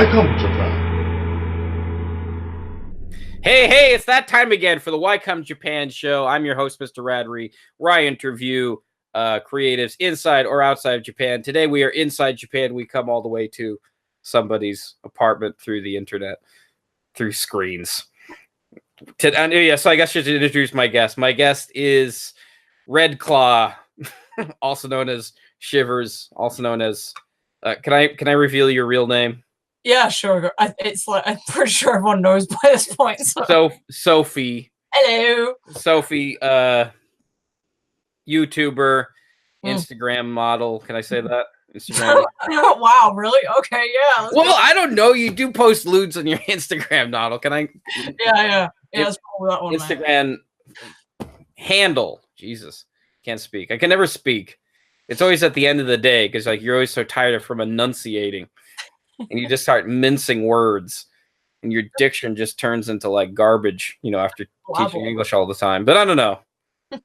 Welcome, Japan. Hey, it's that time again for the Why Come Japan show. I'm your host, Mr. Radrey, where I interview creatives inside or outside of Japan. Today we are inside Japan. We come all the way to somebody's apartment through the internet, through screens. So I guess just to introduce my guest. My guest is Red Claw, also known as Shiverz, also known as... Can I reveal your real name? Yeah, sure. It's like I'm pretty sure everyone knows by this point. So Sophie. Hello. Sophie, YouTuber, Instagram model. Can I say that? Instagram. Wow, really? Okay, yeah. Well, I don't know. You do post lewds on your Instagram model. Can I? Yeah. That's probably that one. Instagram handle. Jesus, can't speak. I can never speak. It's always at the end of the day because like you're always so tired from enunciating, and you just start mincing words, and your diction just turns into like garbage. You know, after teaching English all the time. But I don't know. I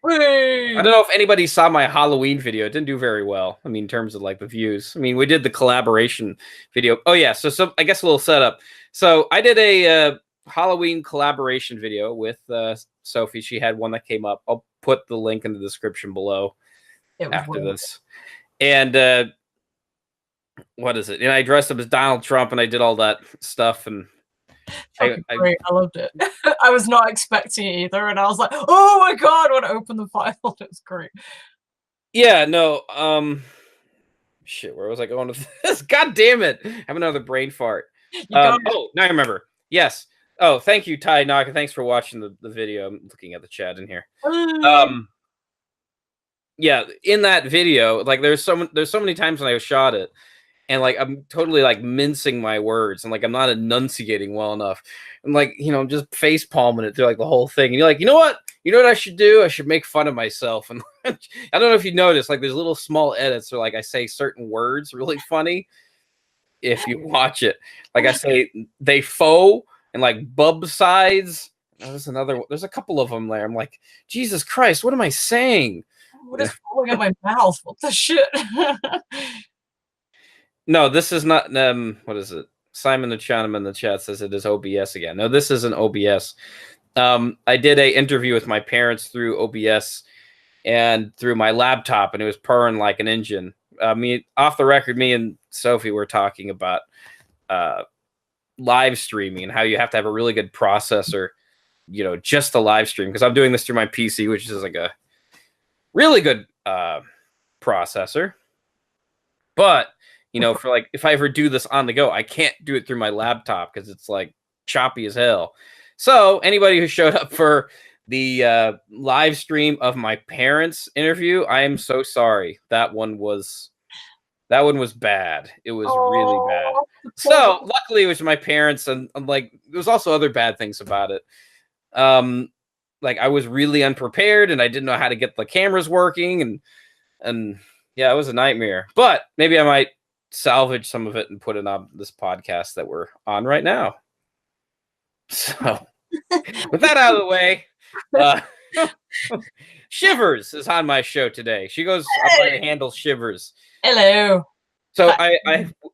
don't know if anybody saw my Halloween video. It didn't do very well. I mean, in terms of like the views. I mean, we did the collaboration video. Oh yeah, so I guess a little setup. So I did a Halloween collaboration video with Sophie. She had one that came up. I'll put the link in the description below after this. And what is it? And I dressed up as Donald Trump and I did all that stuff and great. I loved it. I was not expecting it either, and I was like, "Oh my god!" When I opened the file, it was great. Yeah, no. Shit, where was I going with this? God damn it! I have another brain fart. Oh, now I remember. Yes. Oh, thank you, Ty Naka. Thanks for watching the video. I'm looking at the chat in here. Yeah, in that video, like there's so many times when I shot it. And like I'm totally like mincing my words, and like I'm not enunciating well enough, and like I'm just face palming it through like the whole thing. And you're like, you know what I should do? I should make fun of myself. And I don't know if you noticed, like there's little small edits where like I say certain words really funny. If you watch it, like I say they faux and like bub sides. There's a couple of them there. I'm like, Jesus Christ, what am I saying? What is falling out my mouth? What the shit? No, this is not. What is it? Simon the Chinaman in the chat says it is OBS again. No, this isn't OBS. I did a interview with my parents through OBS and through my laptop, and it was purring like an engine. Me off the record, me and Sophie were talking about live streaming and how you have to have a really good processor, just the live stream. Because I'm doing this through my PC, which is like a really good processor, but for like, if I ever do this on the go, I can't do it through my laptop because it's like choppy as hell. So anybody who showed up for the live stream of my parents' interview, I am so sorry. That one was bad. It was really bad. So luckily it was my parents, and like there was also other bad things about it. Like I was really unprepared and I didn't know how to get the cameras working, and yeah, it was a nightmare. But maybe I might salvage some of it and put it on this podcast that we're on right now. So with that out of the way, Shiverz is on my show today. She goes by the handle Shiverz. Hello. So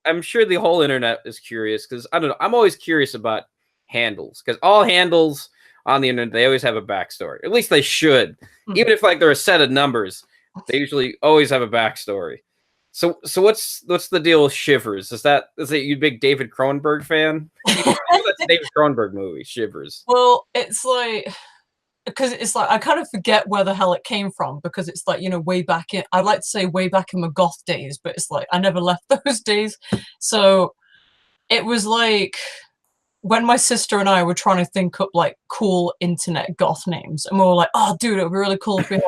I'm sure the whole internet is curious because I don't know. I'm always curious about handles because all handles on the internet, they always have a backstory. At least they should. Even if like they're a set of numbers, they usually always have a backstory. So what's the deal with Shiverz? Is it you big David Cronenberg fan? That's a David Cronenberg movie, Shiverz. Well, it's like because it's like I kind of forget where the hell it came from because it's like way back in. I'd like to say way back in my goth days, but it's like I never left those days. So it was like when my sister and I were trying to think up like cool internet goth names, and we were like, "Oh, dude, it would be really cool if we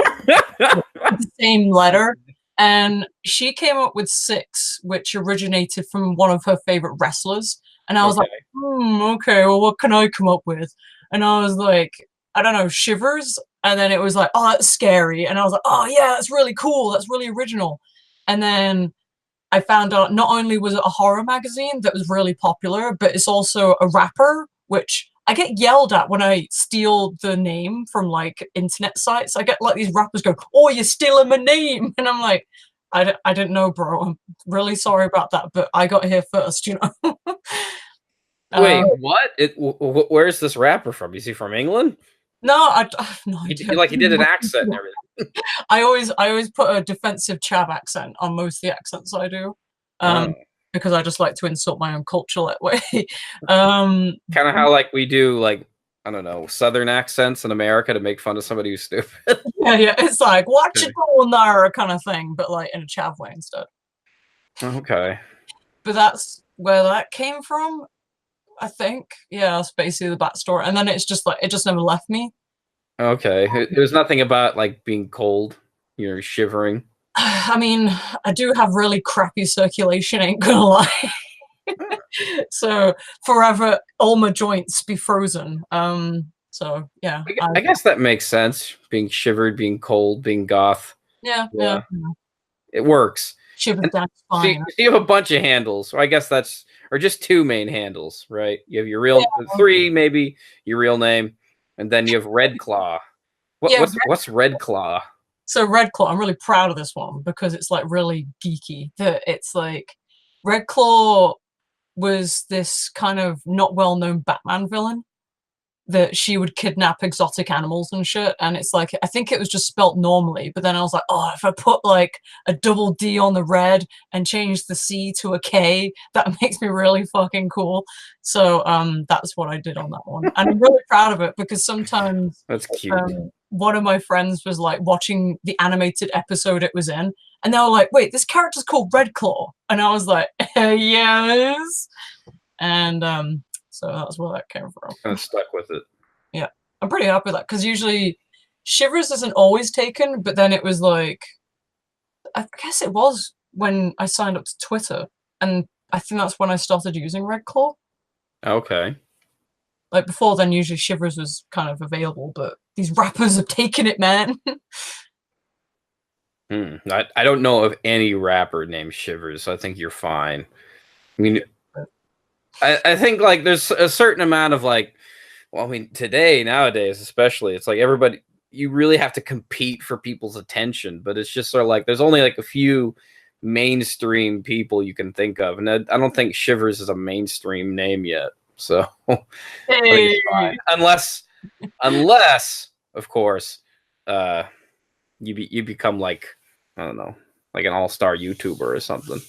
had the same letter." And she came up with 6, which originated from one of her favorite wrestlers. And I was like, okay, well, what can I come up with? And I was like, I don't know, Shiverz. And then it was like, oh, that's scary. And I was like, oh, yeah, that's really cool. That's really original. And then I found out not only was it a horror magazine that was really popular, but it's also a rapper, which I get yelled at when I steal the name from like internet sites. I get like these rappers go, "Oh, you're stealing my name," and I'm like, I didn't know, bro. I'm really sorry about that, but I got here first, you know. Wait, what? Where's this rapper from? Is he from England? No, I have no idea. Like he did an accent and everything. I always put a defensive chav accent on most of the accents I do, Oh. because I just like to insult my own culture that way. Kind of how like we do like I don't know Southern accents in America to make fun of somebody who's stupid. yeah, it's like what you doing there kind of thing, but like in a chav way instead. Okay. But that's where that came from, I think. Yeah, that's basically the backstory, and then it's just like it just never left me. Okay. There's nothing about like being cold, shivering. I mean, I do have really crappy circulation, ain't gonna lie. So forever all my joints be frozen. So yeah. I guess that makes sense. Being shivered, being cold, being goth. Yeah. It works. Shiverz down spine. So you have a bunch of handles. So I guess that's or just two main handles, right? You have your real three, maybe your real name, and then you have Red Claw. What's Red Claw? So Red Claw, I'm really proud of this one because it's like really geeky. That it's like Red Claw was this kind of not well-known Batman villain that she would kidnap exotic animals and shit, and it's like I think it was just spelt normally, but then I was like, oh, if I put like a double D on the red and change the C to a K, that makes me really fucking cool. So that's what I did on that one, and I'm really proud of it because sometimes that's cute. One of my friends was like watching the animated episode it was in, and they were like, wait, this character's called Red Claw, and I was like, yes, and so that's where that came from. Kind of stuck with it. Yeah, I'm pretty happy with that because usually Shiverz isn't always taken, but then it was like, I guess it was when I signed up to Twitter, and I think that's when I started using Red Claw. Okay. Like before then, usually Shiverz was kind of available, but these rappers have taken it, man. I don't know of any rapper named Shiverz, so I think you're fine. I mean, I think like there's a certain amount of like, well, I mean, nowadays, especially, it's like everybody, you really have to compete for people's attention, but it's just sort of like there's only like a few mainstream people you can think of, and I don't think Shiverz is a mainstream name yet. So, Hey. unless, of course, you become like I don't know, like an all-star YouTuber or something.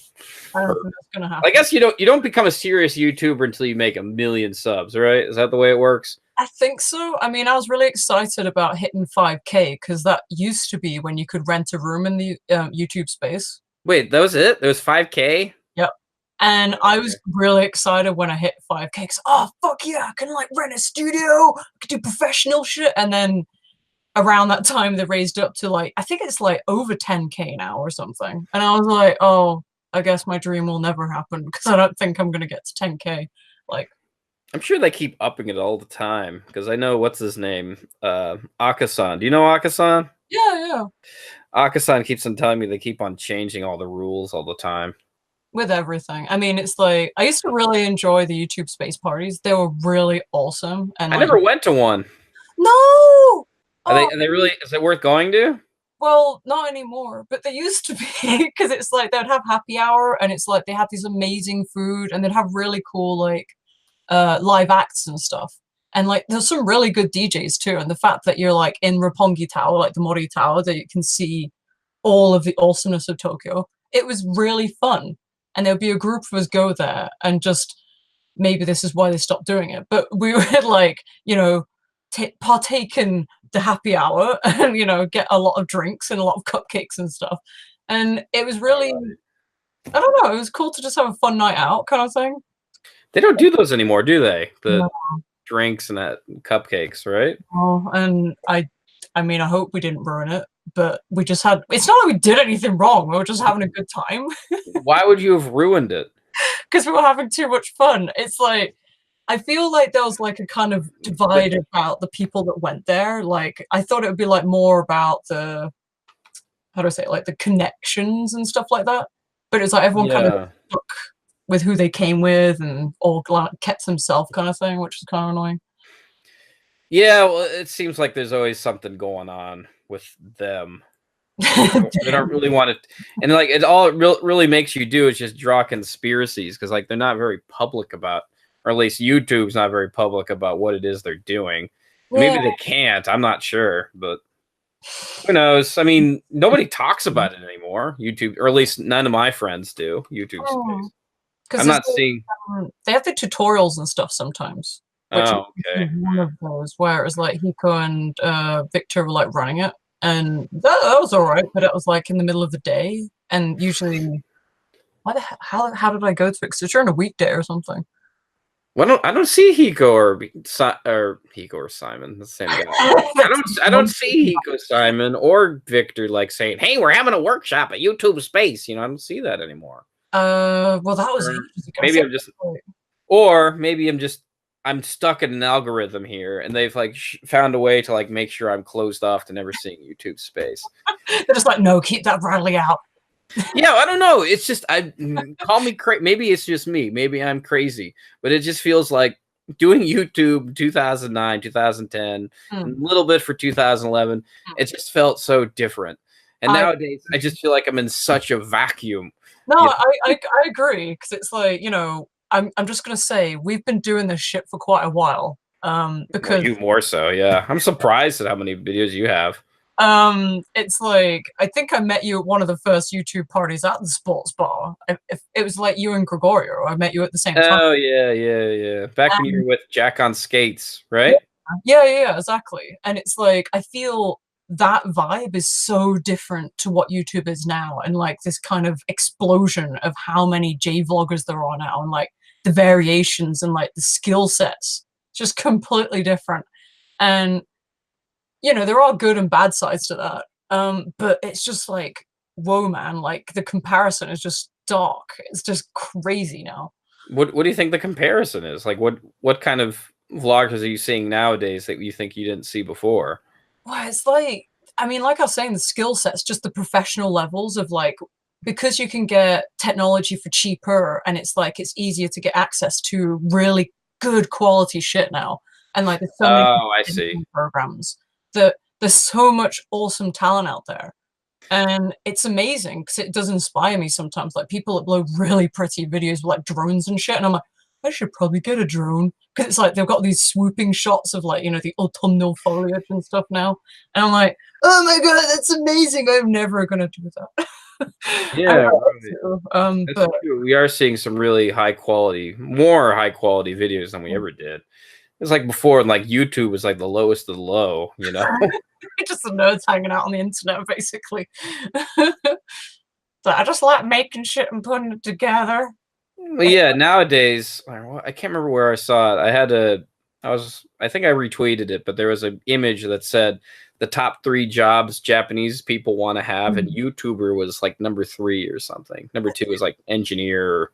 I don't think that's gonna happen. I guess you don't become a serious YouTuber until you make 1 million subs, right? Is that the way it works? I think so. I mean, I was really excited about hitting 5K because that used to be when you could rent a room in the YouTube space. Wait, that was it? There was 5K? Yep. And I was really excited when I hit 5K because, oh, fuck yeah, I can like rent a studio, I could do professional shit. And then around that time, they raised it up to like, I think it's like over 10K now or something. And I was like, oh, I guess my dream will never happen because I don't think I'm going to get to 10K. Like, I'm sure they keep upping it all the time because I know what's his name, Akasan. Do you know Akasan? Yeah. Akasan keeps on telling me they keep on changing all the rules all the time. With everything. I mean, it's like I used to really enjoy the YouTube space parties. They were really awesome. And I never went to one. No. Are they really? Is it worth going to? Well, not anymore, but they used to be because it's like they'd have happy hour, and it's like they had these amazing food, and they'd have really cool like live acts and stuff. And like there's some really good DJs too. And the fact that you're like in Roppongi Tower, like the Mori Tower, that you can see all of the awesomeness of Tokyo. It was really fun. And there'd be a group of us go there and just maybe this is why they stopped doing it. But we would like, partake in the happy hour and, get a lot of drinks and a lot of cupcakes and stuff. And it was really, I don't know, it was cool to just have a fun night out kind of thing. They don't do those anymore, do they? The drinks and cupcakes, right? Oh, and I mean, I hope we didn't ruin it, but we just had, it's not like we did anything wrong. We were just having a good time. Why would you have ruined it? Because we were having too much fun. It's like, I feel like there was like a kind of divide about the people that went there. Like, I thought it would be like more about the, how do I say it, like the connections and stuff like that. But it's like everyone kind of stuck with who they came with and all kept themselves kind of thing, which is kind of annoying. Yeah, well, it seems like there's always something going on with them. They don't really want it, and like it all really makes you do is just draw conspiracies because like they're not very public about, or at least YouTube's not very public about what it is they're doing. And Yeah. maybe they can't. I'm not sure, but who knows? I mean, nobody talks about it anymore. YouTube, or at least none of my friends do. YouTube Space. I'm Because not seeing. they have the tutorials and stuff sometimes, which Oh, is okay. one of those where it was like Hiko and Victor were like running it, and that was all right, but it was like in the middle of the day, and usually, how did I go to it? Because it's during a weekday or something. Well, I don't see Hiko or Hiko or Simon, the same guy. I don't see Hiko, Simon, or Victor like saying, "Hey, we're having a workshop at YouTube Space." You know, I don't see that anymore. Well, that was Or ages ago. maybe I'm just, or maybe I'm stuck in an algorithm here, and they've like found a way to like make sure I'm closed off to never seeing YouTube Space. They're just like, no, keep that Radley out. Yeah, I don't know. It's just call me crazy. Maybe it's just me. Maybe I'm crazy, but it just feels like doing YouTube 2009, 2010, a little bit for 2011. It just felt so different. And nowadays, I just feel like I'm in such a vacuum. No, I agree, because it's like, I'm just gonna say we've been doing this shit for quite a while. Because well, you more so, yeah. I'm surprised at how many videos you have. It's like I think I met you at one of the first YouTube parties at the sports bar. If it was like you and Gregorio, I met you at the same time. Oh yeah. Back when you were with Jack on Skates, right? Yeah, exactly. And it's like I feel that vibe is so different to what YouTube is now, and like this kind of explosion of how many J vloggers there are now, and like the variations and like the skill sets, just completely different. And there are good and bad sides to that. But it's just like, whoa, man, like the comparison is just dark. It's just crazy now. What do you think the comparison is? Like what kind of vloggers are you seeing nowadays that you think you didn't see before? Well, it's like, I mean, like I was saying, the skill sets, just the professional levels of like, because you can get technology for cheaper, and it's like it's easier to get access to really good quality shit now. And like there's so many I see. programs that there's so much awesome talent out there. And it's amazing because it does inspire me sometimes. Like people upload really pretty videos with like drones and shit, and I'm like, I should probably get a drone, because it's like they've got these swooping shots of like the autumnal foliage and stuff now, and I'm like, oh my god, that's amazing! I'm never gonna do that. Yeah, But we are seeing some really more high quality videos than we ever did. It's like before, like YouTube was like the lowest of the low, just the nerds hanging out on the internet, basically. So I just like making shit and putting it together. Well, yeah, nowadays, I can't remember where I saw it. I think I retweeted it, but there was an image that said the top 3 jobs Japanese people want to have, and YouTuber was like number 3 or something. Number 2 was like engineer or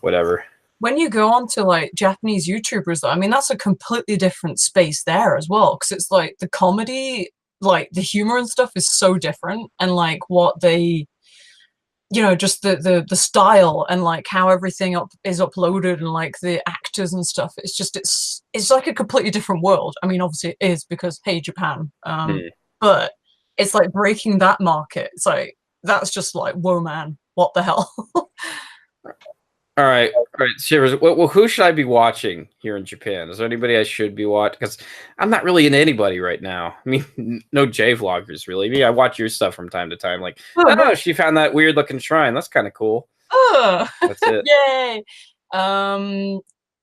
whatever. When you go on to like Japanese YouTubers, though, I mean, that's a completely different space there as well, because it's like the comedy, like the humor and stuff is so different, and like what they, just the style and like how everything is uploaded, and like the actors and stuff. It's just it's like a completely different world. I mean, obviously it is, because hey, Japan. But it's like breaking that market. It's like that's just like, whoa, man, what the hell? All right, Shiverz. Well, who should I be watching here in Japan? Is there anybody I should be watching? Because I'm not really into anybody right now. I mean, no J vloggers really. I watch your stuff from time to time. Like, oh, she found that weird looking shrine. That's kind of cool. Oh, that's it. Yay!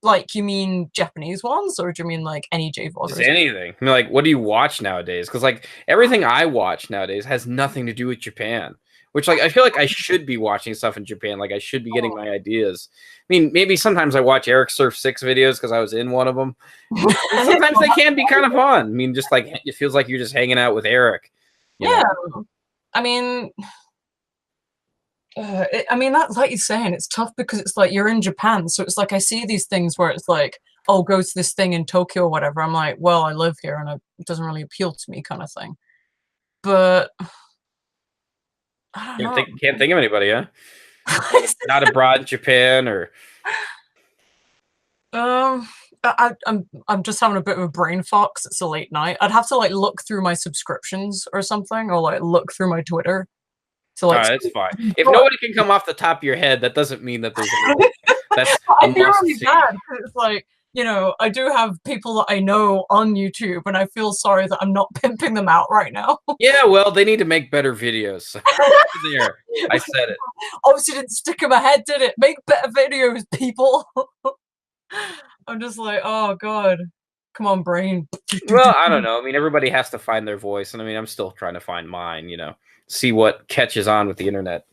Like, you mean Japanese ones, or do you mean like any J vloggers? Just anything. I mean, like, what do you watch nowadays? Because like everything I watch nowadays has nothing to do with Japan. Which, like, I feel like I should be watching stuff in Japan. Like, I should be getting my ideas. I mean, maybe sometimes I watch Eric Surf 6 videos because I was in one of them. Sometimes they can be kind of fun. I mean, just like, it feels like you're just hanging out with Eric. Yeah. I mean, that's like you're saying, it's tough because it's like you're in Japan. So it's like I see these things where it's like, oh, go to this thing in Tokyo or whatever. I'm like, well, I live here and it doesn't really appeal to me, kind of thing. But can't think of anybody, huh? Not abroad in Japan, or I'm just having a bit of a brain fart 'cause it's a late night. I'd have to like look through my subscriptions or something, or like look through my Twitter. So All like, right, it's fine. If nobody can come off the top of your head, that doesn't mean that there's anything that's a I feel must really see. bad 'cause it's like, you know, I do have people that I know on YouTube, and I feel sorry that I'm not pimping them out right now. Yeah, well, they need to make better videos. There, I said it. Obviously, didn't stick in my head, did it? Make better videos, people. I'm just like, oh god, come on, brain. Well, I don't know. I mean, everybody has to find their voice, and I mean, I'm still trying to find mine. You know, see what catches on with the internet.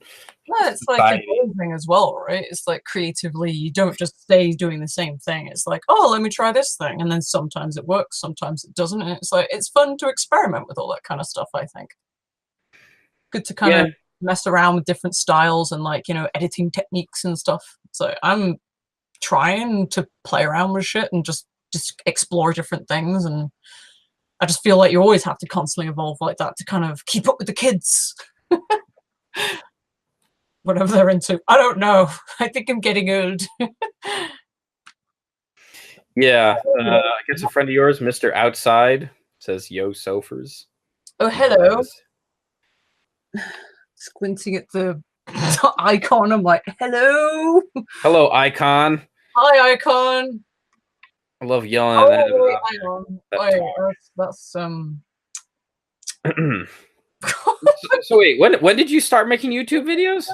Yeah, it's like evolving as well, right? It's like creatively, you don't just stay doing the same thing. It's like, oh, let me try this thing, and then sometimes it works, sometimes it doesn't, and it's like it's fun to experiment with all that kind of stuff. I think good to kind of mess around with different styles and like, you know, editing techniques and stuff. So I'm trying to play around with shit and just explore different things, and I just feel like you always have to constantly evolve like that to kind of keep up with the kids. Whatever they're into. I don't know. I think I'm getting old. Yeah, I guess a friend of yours, Mr. Outside, says, "Yo, Sophers." Oh, hello. Squinting at the icon, I'm like, hello. Hello, Icon. Hi, icon. I love yelling at that. Wait, hang on. Wait, that's So wait, when did you start making YouTube videos?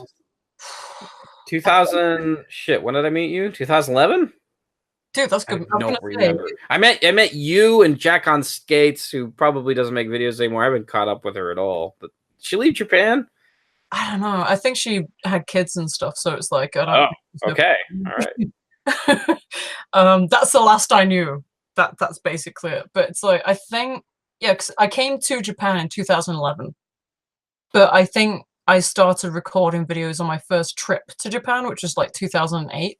2000 shit. When did I meet you? 2011. Dude, that's good. I don't remember. I met you and Jack on Skates, who probably doesn't make videos anymore. I haven't caught up with her at all. But did she leave Japan? I don't know. I think she had kids and stuff, so it's like I don't. Oh, okay, all right. That's the last I knew. That's basically it. But it's like I think, yeah, 'cause I came to Japan in 2011, but I think I started recording videos on my first trip to Japan, which was like 2008.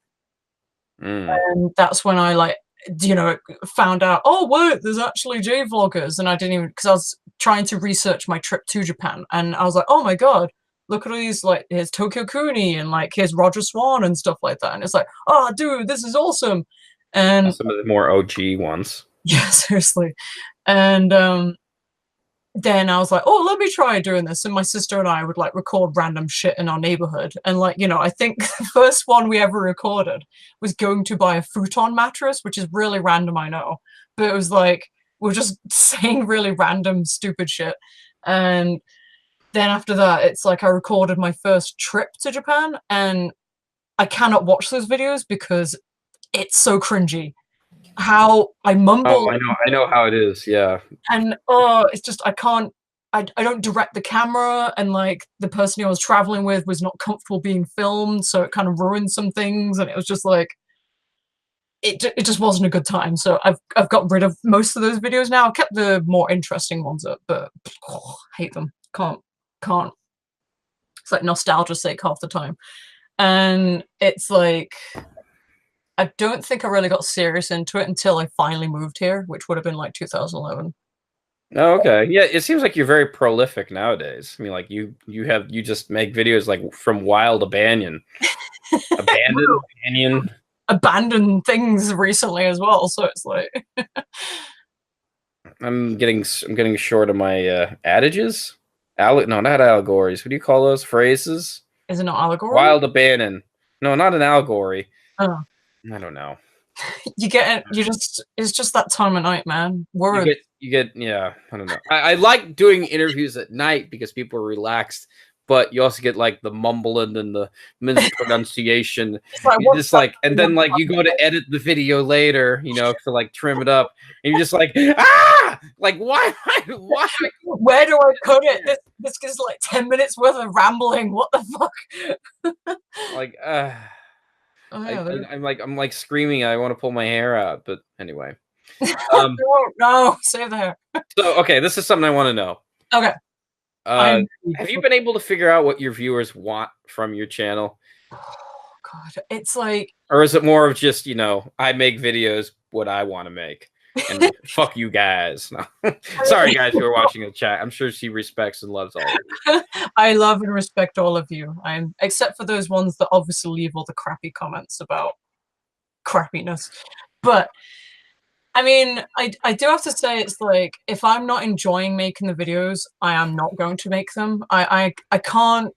And that's when I like, you know, found out, oh wait, there's actually J vloggers, and I didn't even, because I was trying to research my trip to Japan, and I was like, oh my god, look at all these, like here's Tokyo Kuni and like here's Roger Swan and stuff like that, and it's like, oh dude, this is awesome. And some of the more OG ones. Yeah, seriously. And then I was like, oh, let me try doing this. And my sister and I would like record random shit in our neighborhood. And like, you know, I think the first one we ever recorded was going to buy a futon mattress, which is really random, I know. But it was like, we're just saying really random, stupid shit. And then after that, it's like I recorded my first trip to Japan, and I cannot watch those videos because it's so cringy. How I mumble. Oh, I know how it is. Yeah. And it's just I can't. I don't direct the camera, and like the person I was traveling with was not comfortable being filmed, so it kind of ruined some things, and it was just like it just wasn't a good time. So I've got rid of most of those videos now. I've kept the more interesting ones up, but hate them. Can't. It's like nostalgia's sake half the time, and it's like. I don't think I really got serious into it until I finally moved here, which would have been like 2011. Oh, okay. Yeah, it seems like you're very prolific nowadays. I mean, like you just make videos like from Wild Abandon. Abandoned things recently as well, so it's like I'm getting short of my adages. No, not allegories. What do you call those phrases? Is it not allegory? Wild abandon. No, not an allegory. Oh. I don't know. You get it. It's just that time of night, man. You get yeah. I don't know. I like doing interviews at night because people are relaxed, but you also get like the mumbling and the mispronunciation. Just like, and then like you go to edit the video later, you know, to like trim it up, and you're just like, ah, like why? Where do I put it? This is like 10 minutes worth of rambling. What the fuck? Like, Oh, yeah, I'm like screaming. I want to pull my hair out, but anyway. No, save the hair. So okay, this is something I want to know. Okay. Have you been able to figure out what your viewers want from your channel? Oh, God, it's like, or is it more of just, you know, I make videos what I want to make, and fuck you guys. No. Sorry guys who are watching the chat. I'm sure she respects and loves all of you. I love and respect all of you. Except for those ones that obviously leave all the crappy comments about crappiness. But I mean, I do have to say, it's like, if I'm not enjoying making the videos, I am not going to make them. I can't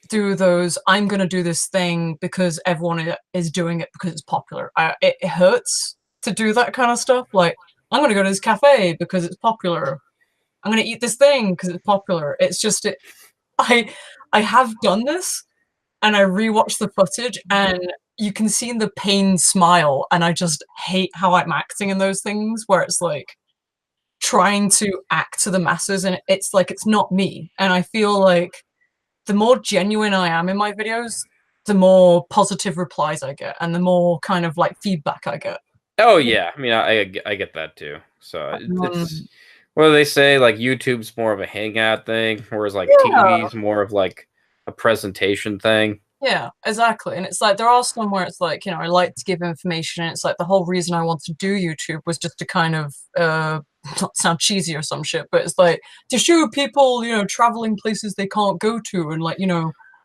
do those, I'm going to do this thing because everyone is doing it because it's popular. It hurts to do that kind of stuff. Like, I'm going to go to this cafe because it's popular. I'm going to eat this thing because it's popular. It's just, I have done this, and I rewatched the footage, and you can see in the pain smile, and I just hate how I'm acting in those things where it's like trying to act to the masses, and it's like it's not me. And I feel like the more genuine I am in my videos, the more positive replies I get, and the more kind of like feedback I get. Oh yeah, I mean, I get that too. So it's what do they say? Like YouTube's more of a hangout thing, whereas like TV's more of like a presentation thing. Yeah, exactly. And it's like there are some where it's like, I like to give information, and it's like the whole reason I want to do YouTube was just to kind of not sound cheesy or some shit, but it's like to show people, traveling places they can't go to, and like,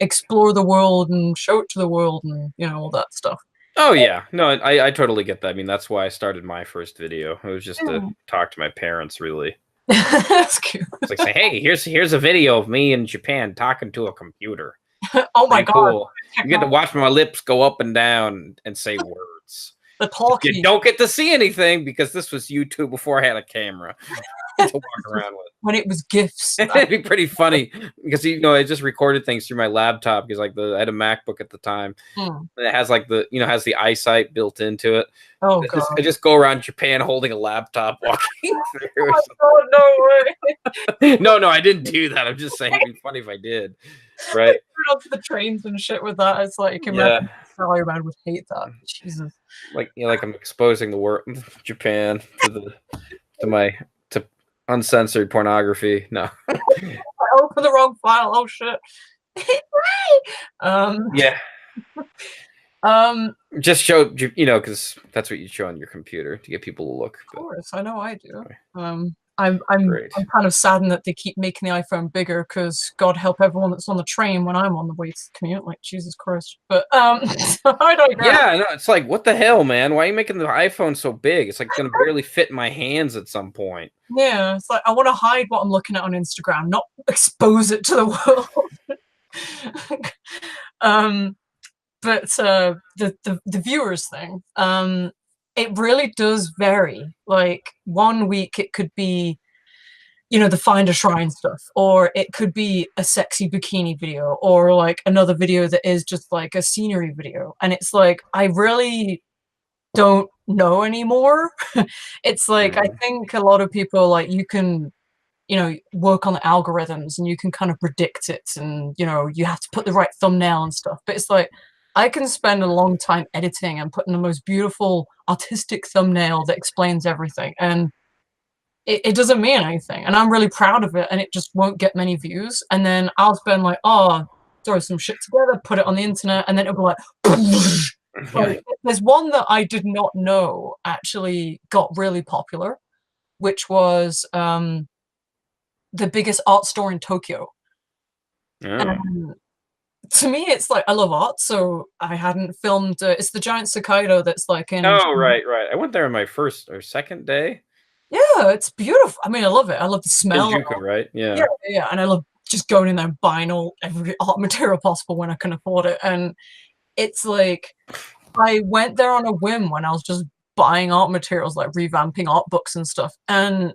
explore the world and show it to the world, and all that stuff. Oh yeah, no, I totally get that. I mean, that's why I started my first video. It was just to talk to my parents, really. That's cute. It's like say, hey, here's a video of me in Japan talking to a computer. Oh my god! Cool. You get to watch my lips go up and down and say words. The talking. You don't get to see anything because this was YouTube before I had a camera to walk around with. When it was GIFs. It'd be pretty funny because I just recorded things through my laptop because like I had a MacBook at the time. And it has like has the eyesight built into it. Oh god! I just go around Japan holding a laptop walking through. Oh no way! No, I didn't do that. I'm just saying it'd be funny if I did. Right? Up the trains and shit with that. It's like, you can imagine Salaryman would hate that. Jesus. Like like I'm exposing the world Japan to uncensored pornography. No. I opened the wrong file. Oh shit. Yeah. Just show because that's what you show on your computer to get people to look. Of course, I know I do. I'm kind of saddened that they keep making the iPhone bigger, because God help everyone that's on the train when I'm on the way to commute. Like, Jesus Christ. But I don't know. Yeah, no, it's like, what the hell, man? Why are you making the iPhone so big? It's like gonna barely fit in my hands at some point. Yeah, it's like I want to hide what I'm looking at on Instagram, not expose it to the world. But the viewers thing, it really does vary. Like, one week it could be, the find a shrine stuff, or it could be a sexy bikini video, or like another video that is just like a scenery video. And it's like, I really don't know anymore. It's like, I think a lot of people, like, you can, work on the algorithms and you can kind of predict it, and, you have to put the right thumbnail and stuff. But it's like, I can spend a long time editing and putting the most beautiful artistic thumbnail that explains everything, and it doesn't mean anything. And I'm really proud of it, and it just won't get many views. And then I'll spend like, throw some shit together, put it on the internet, and then it'll be like, like, there's one that I did not know actually got really popular, which was the biggest art store in Tokyo. To me, it's like, I love art, so I hadn't filmed. It's the giant cicada that's like in. Oh, right. I went there on my first or second day. Yeah, it's beautiful. I mean, I love it. I love the smell. Shinjuku, right? Yeah. Yeah, and I love just going in there and buying every art material possible when I can afford it. And it's like, I went there on a whim when I was just buying art materials, like revamping art books and stuff. And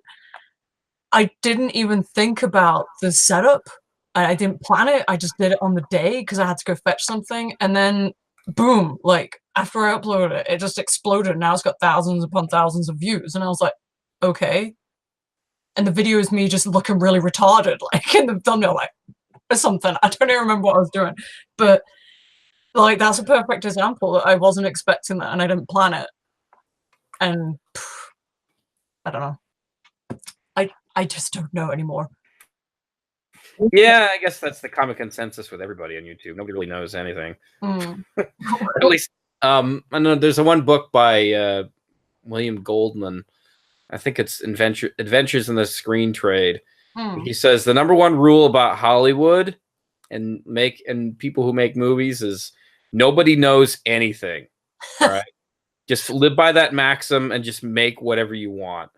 I didn't even think about the setup. I didn't plan it. I just did it on the day because I had to go fetch something. And then, boom, like, after I uploaded it, it just exploded. Now it's got thousands upon thousands of views. And I was like, okay. And the video is me just looking really retarded, like, in the thumbnail, like, or something. I don't even remember what I was doing. But, like, that's a perfect example that I wasn't expecting that, and I didn't plan it. And, I don't know. I just don't know anymore. Yeah, I guess that's the common consensus with everybody on YouTube. Nobody really knows anything. At least, I know there's one book by William Goldman. I think it's Adventures in the Screen Trade. He says the number one rule about Hollywood and people who make movies is nobody knows anything. All right. Just live by that maxim and just make whatever you want.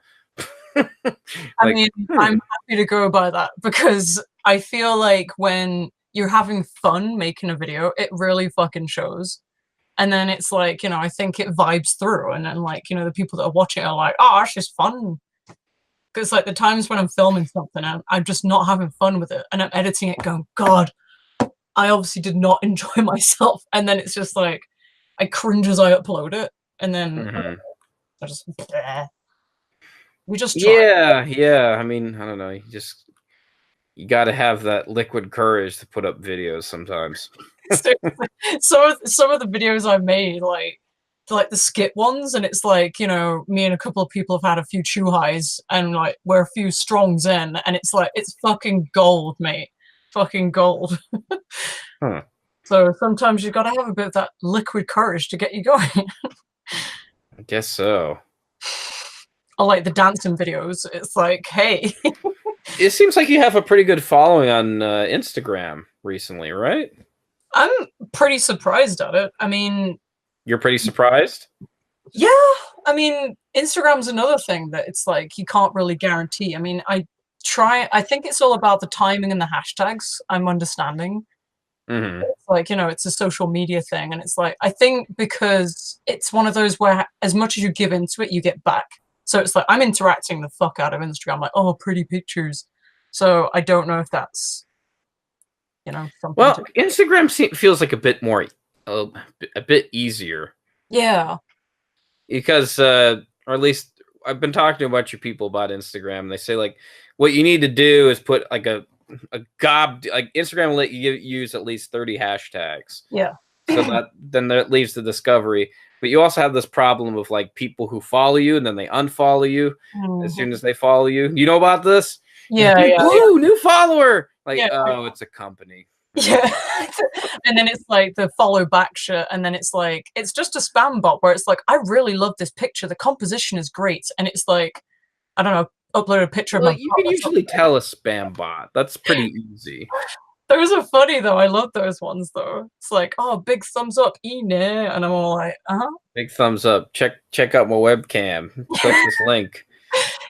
I mean, I'm happy to go by that because I feel like when you're having fun making a video, it really fucking shows. And then it's like, you know, I think it vibes through. And then, like, you know, the people that are watching are like, oh, it's just fun. Because, like, the times when I'm filming something and I'm just not having fun with it and I'm editing it going, God, I obviously did not enjoy myself. And then it's just like, I cringe as I upload it. And then I just, bleh. We just try. Yeah. I mean, I don't know. You got to have that liquid courage to put up videos sometimes. Some of the videos I made, like the skit ones, and it's like, you know, me and a couple of people have had a few chew highs and like we're a few strongs in, and it's like, it's fucking gold, mate. Fucking gold. So sometimes you gotta have a bit of that liquid courage to get you going. I guess so. I like the dancing videos. It's like, hey. It seems like you have a pretty good following on Instagram recently, right? I'm pretty surprised at it. I mean... You're pretty surprised? Yeah. I mean, Instagram's another thing that it's like, you can't really guarantee. I mean, I think it's all about the timing and the hashtags, I'm understanding. It's like, you know, it's a social media thing. And it's like, I think because it's one of those where as much as you give into it, you get back. So it's like, I'm interacting the fuck out of Instagram, like, oh, pretty pictures. So I don't know if that's, you know, something. Well, Instagram feels like a bit more, a bit easier. Yeah. Because, or at least I've been talking to a bunch of people about Instagram, and they say, like, what you need to do is put like like Instagram will let you use at least 30 hashtags. Yeah. So that leaves the discovery. But you also have this problem of like people who follow you and then they unfollow you as soon as they follow you. You know about this? Yeah. Ooh, new follower. Like, oh, it's a company. Yeah. And then it's like the follow back shit. And then it's like, it's just a spam bot where it's like, I really love this picture. The composition is great. And it's like, I don't know, upload a picture of my... You can usually tell a spam bot. That's pretty easy. Those are funny though. I love those ones though. It's like, oh, big thumbs up, and I'm all like, big thumbs up. Check out my webcam. Click this link.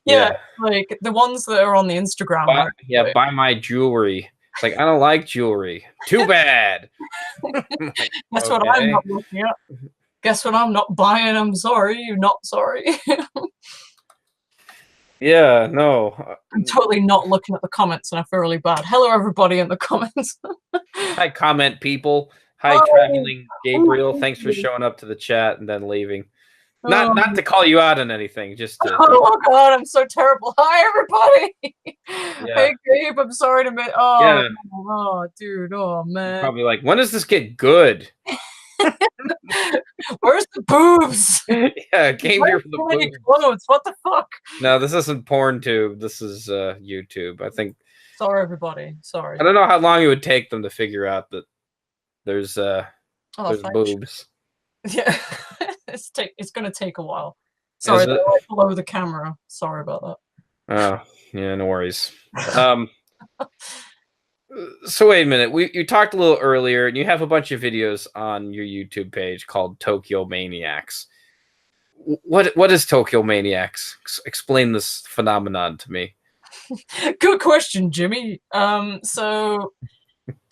Yeah, like the ones that are on the Instagram. Buy my jewelry. It's like, I don't like jewelry. Too bad. Guess what I'm not looking at. Guess what I'm not buying. I'm sorry. You're not sorry. Yeah, no. I'm totally not looking at the comments, and I feel really bad. Hello, everybody in the comments. Hi, comment people. Hi, Traveling Gabriel. Thanks for showing up to the chat and then leaving. Not to call you out on anything, just to... Oh, God, I'm so terrible. Hi, everybody. Hey, Gabe, I'm sorry to miss... Oh, dude, oh, man. You're probably like, when does this get good? Where's the boobs? Yeah, came here for the boobs. Clothes. What the fuck? No, this isn't PornTube. This is YouTube. I think. Sorry, everybody. Sorry. I don't know how long it would take them to figure out that there's boobs. Yeah, it's gonna take a while. Sorry, they're right below the camera. Sorry about that. Oh, yeah, no worries. So wait a minute. You talked a little earlier, and you have a bunch of videos on your YouTube page called Tokyo Maniacs. What is Tokyo Maniacs? Explain this phenomenon to me. Good question, Jimmy. So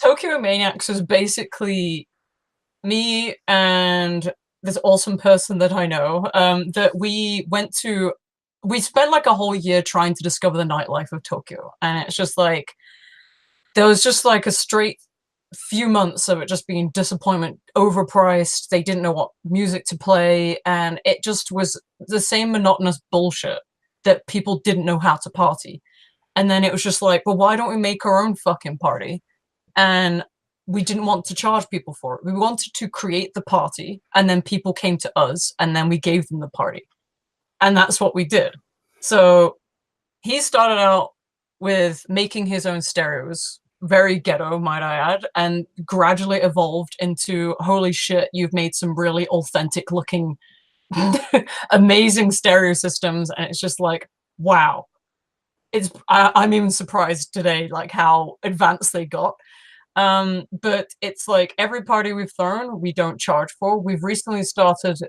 Tokyo Maniacs is basically me and this awesome person that I know. That we spent like a whole year trying to discover the nightlife of Tokyo, and it's just like. There was just like a straight few months of it just being disappointment, overpriced. They didn't know what music to play. And it just was the same monotonous bullshit that people didn't know how to party. And then it was just like, well, why don't we make our own fucking party? And we didn't want to charge people for it. We wanted to create the party, and then people came to us, and then we gave them the party. And that's what we did. So he started out with making his own stereos, very ghetto, might I add, and gradually evolved into, holy shit, you've made some really authentic looking, amazing stereo systems. And it's just like, wow. I'm even surprised today, like how advanced they got. But it's like every party we've thrown, we don't charge for. We've recently started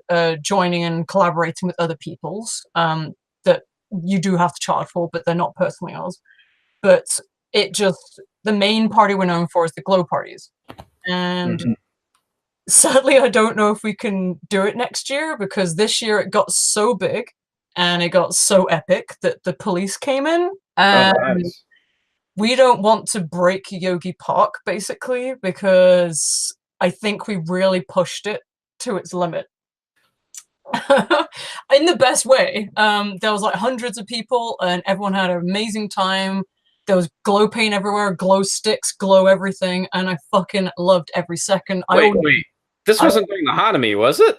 joining and collaborating with other people's that you do have to charge for, but they're not personally ours. But the main party we're known for is the glow parties. And sadly, I don't know if we can do it next year because this year it got so big and it got so epic that the police came in. And nice. we don't want to break Yogi Park, basically, because I think we really pushed it to its limit. In the best way. There was like hundreds of people and everyone had an amazing time. There was glow paint everywhere, glow sticks, glow everything, and I fucking loved every second. Wait. This wasn't during the Hanami, was it?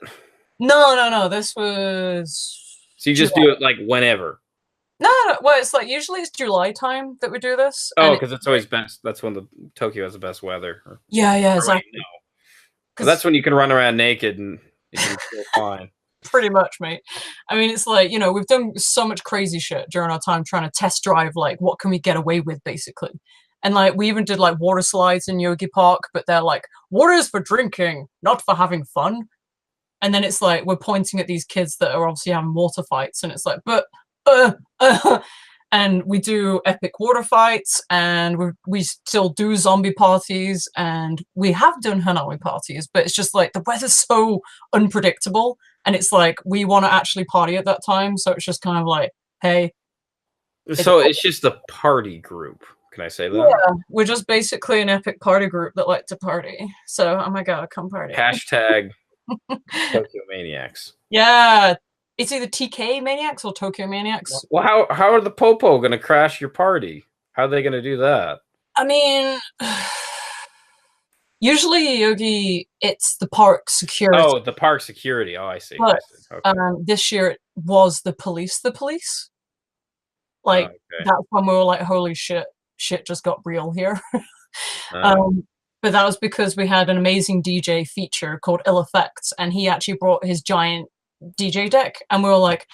No. This was... So you just do it like whenever? No. Well, it's like usually it's July time that we do this. Oh, because it's always best. That's when the Tokyo has the best weather. Yeah, exactly. No. Well, that's when you can run around naked and you can feel fine. Pretty much, mate. I mean, it's like, you know, we've done so much crazy shit during our time trying to test drive, like, what can we get away with, basically. And, like, we even did, like, water slides in Yogi Park, but they're like, water is for drinking, not for having fun. And then it's like, we're pointing at these kids that are obviously having water fights, and it's like, but, and we do epic water fights, and we still do zombie parties, and we have done Hanami parties, but it's just like, the weather's so unpredictable. And it's like, we want to actually party at that time. So it's just kind of like, hey. So it's just a party group. Can I say that? Yeah, we're just basically an epic party group that like to party. So, oh my God, come party. Hashtag Tokyo Maniacs. Yeah. It's either TK Maniacs or Tokyo Maniacs. Well, how are the Popo going to crash your party? How are they going to do that? I mean... Usually, Yogi, it's the park security. Oh, the park security. Oh, I see. But Okay. this year it was the police. Like, that's when we were like, holy shit just got real here. But that was because we had an amazing DJ feature called Ill Effects, and he actually brought his giant DJ deck, and we were like,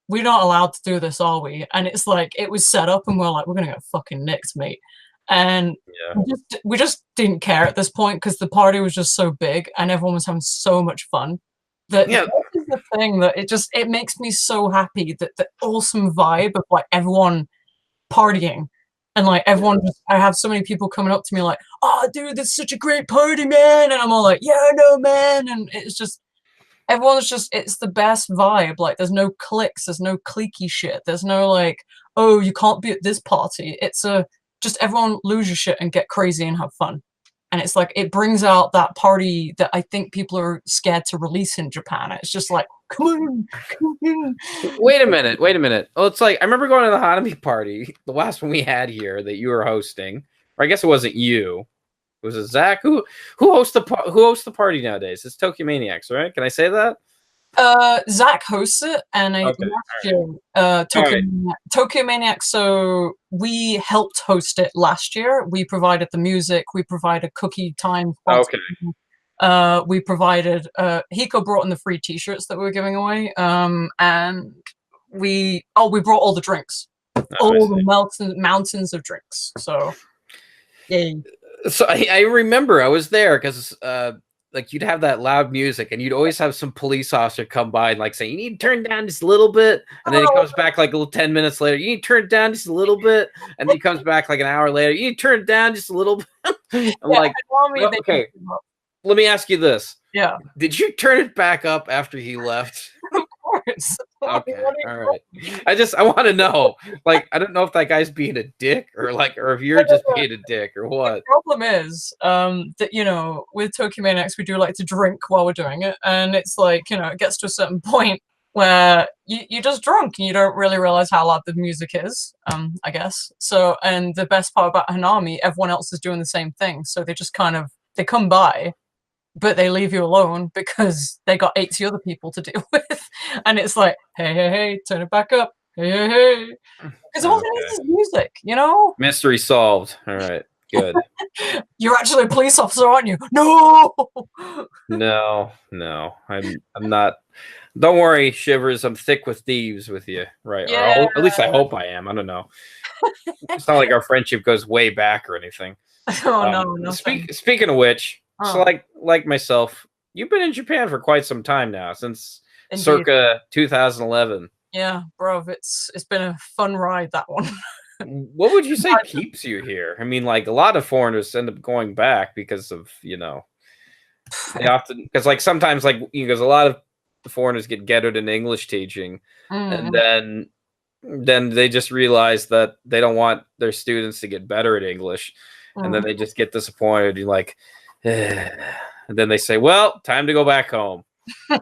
we're not allowed to do this, are we? And it's like, it was set up, and we're like, we're gonna get fucking nicked, mate. And we just didn't care at this point because the party was just so big and everyone was having so much fun that this is the thing that it makes me so happy that the awesome vibe of like everyone partying and like everyone I have so many people coming up to me like, oh dude, this is such a great party, man, and I'm all like, yeah, no, man, and it's just everyone's just, it's the best vibe. Like there's no cliques, there's no cliquey shit, there's no like, oh, you can't be at this party. It's just everyone lose your shit and get crazy and have fun. And it's like, it brings out that party that I think people are scared to release in Japan. It's just like, come on. Wait a minute. Oh, it's like, I remember going to the Hanami party, the last one we had here that you were hosting. Or I guess it wasn't you. Was it Zach? Who hosts the party nowadays? It's Tokyo Maniacs, right? Can I say that? Zach hosts it, and last year, Tokyo Maniacs. So we helped host it last year. We provided the music. We provided cookie time. We provided. Hiko brought in the free T-shirts that we were giving away. And we brought all the drinks, all the mountains of drinks. So, yay. So I remember I was there because like you'd have that loud music and you'd always have some police officer come by and like say, you need to turn down just a little bit. And then he comes back like a little 10 minutes later. You need to turn it down just a little bit. And then he comes back like an hour later. You need to turn it down just a little bit. I'm like, well, okay, let me ask you this. Yeah. Did you turn it back up after he left? Of course. Okay. All right. I want to know. Like, I don't know if that guy's being a dick or if you're just being a dick or what. The problem is that, you know, with Tokyo Maniacs, we do like to drink while we're doing it. And it's like, you know, it gets to a certain point where you're just drunk and you don't really realize how loud the music is, I guess. So, and the best part about Hanami, everyone else is doing the same thing. So they just kind of, they come by, but they leave you alone because they got 80 other people to deal with. And it's like, hey, turn it back up. Hey. Because all it is music, you know? Mystery solved. All right, good. You're actually a police officer, aren't you? No! No. I'm not. Don't worry, Shiverz. I'm thick with thieves with you, right? Yeah. Or at least I hope I am. I don't know. It's not like our friendship goes way back or anything. Oh no, nothing. Speaking of which, so Oh, like myself, you've been in Japan for quite some time now, since indeed. circa 2011. Yeah, bro, it's been a fun ride, that one. What would you say keeps you here? I mean, like a lot of foreigners end up going back because of, they often, because like sometimes like because a lot of foreigners get ghettoed in English teaching, and Mm, then they just realize that they don't want their students to get better at English, and then mm. they just get disappointed. You're like, and then they say, "Well, time to go back home."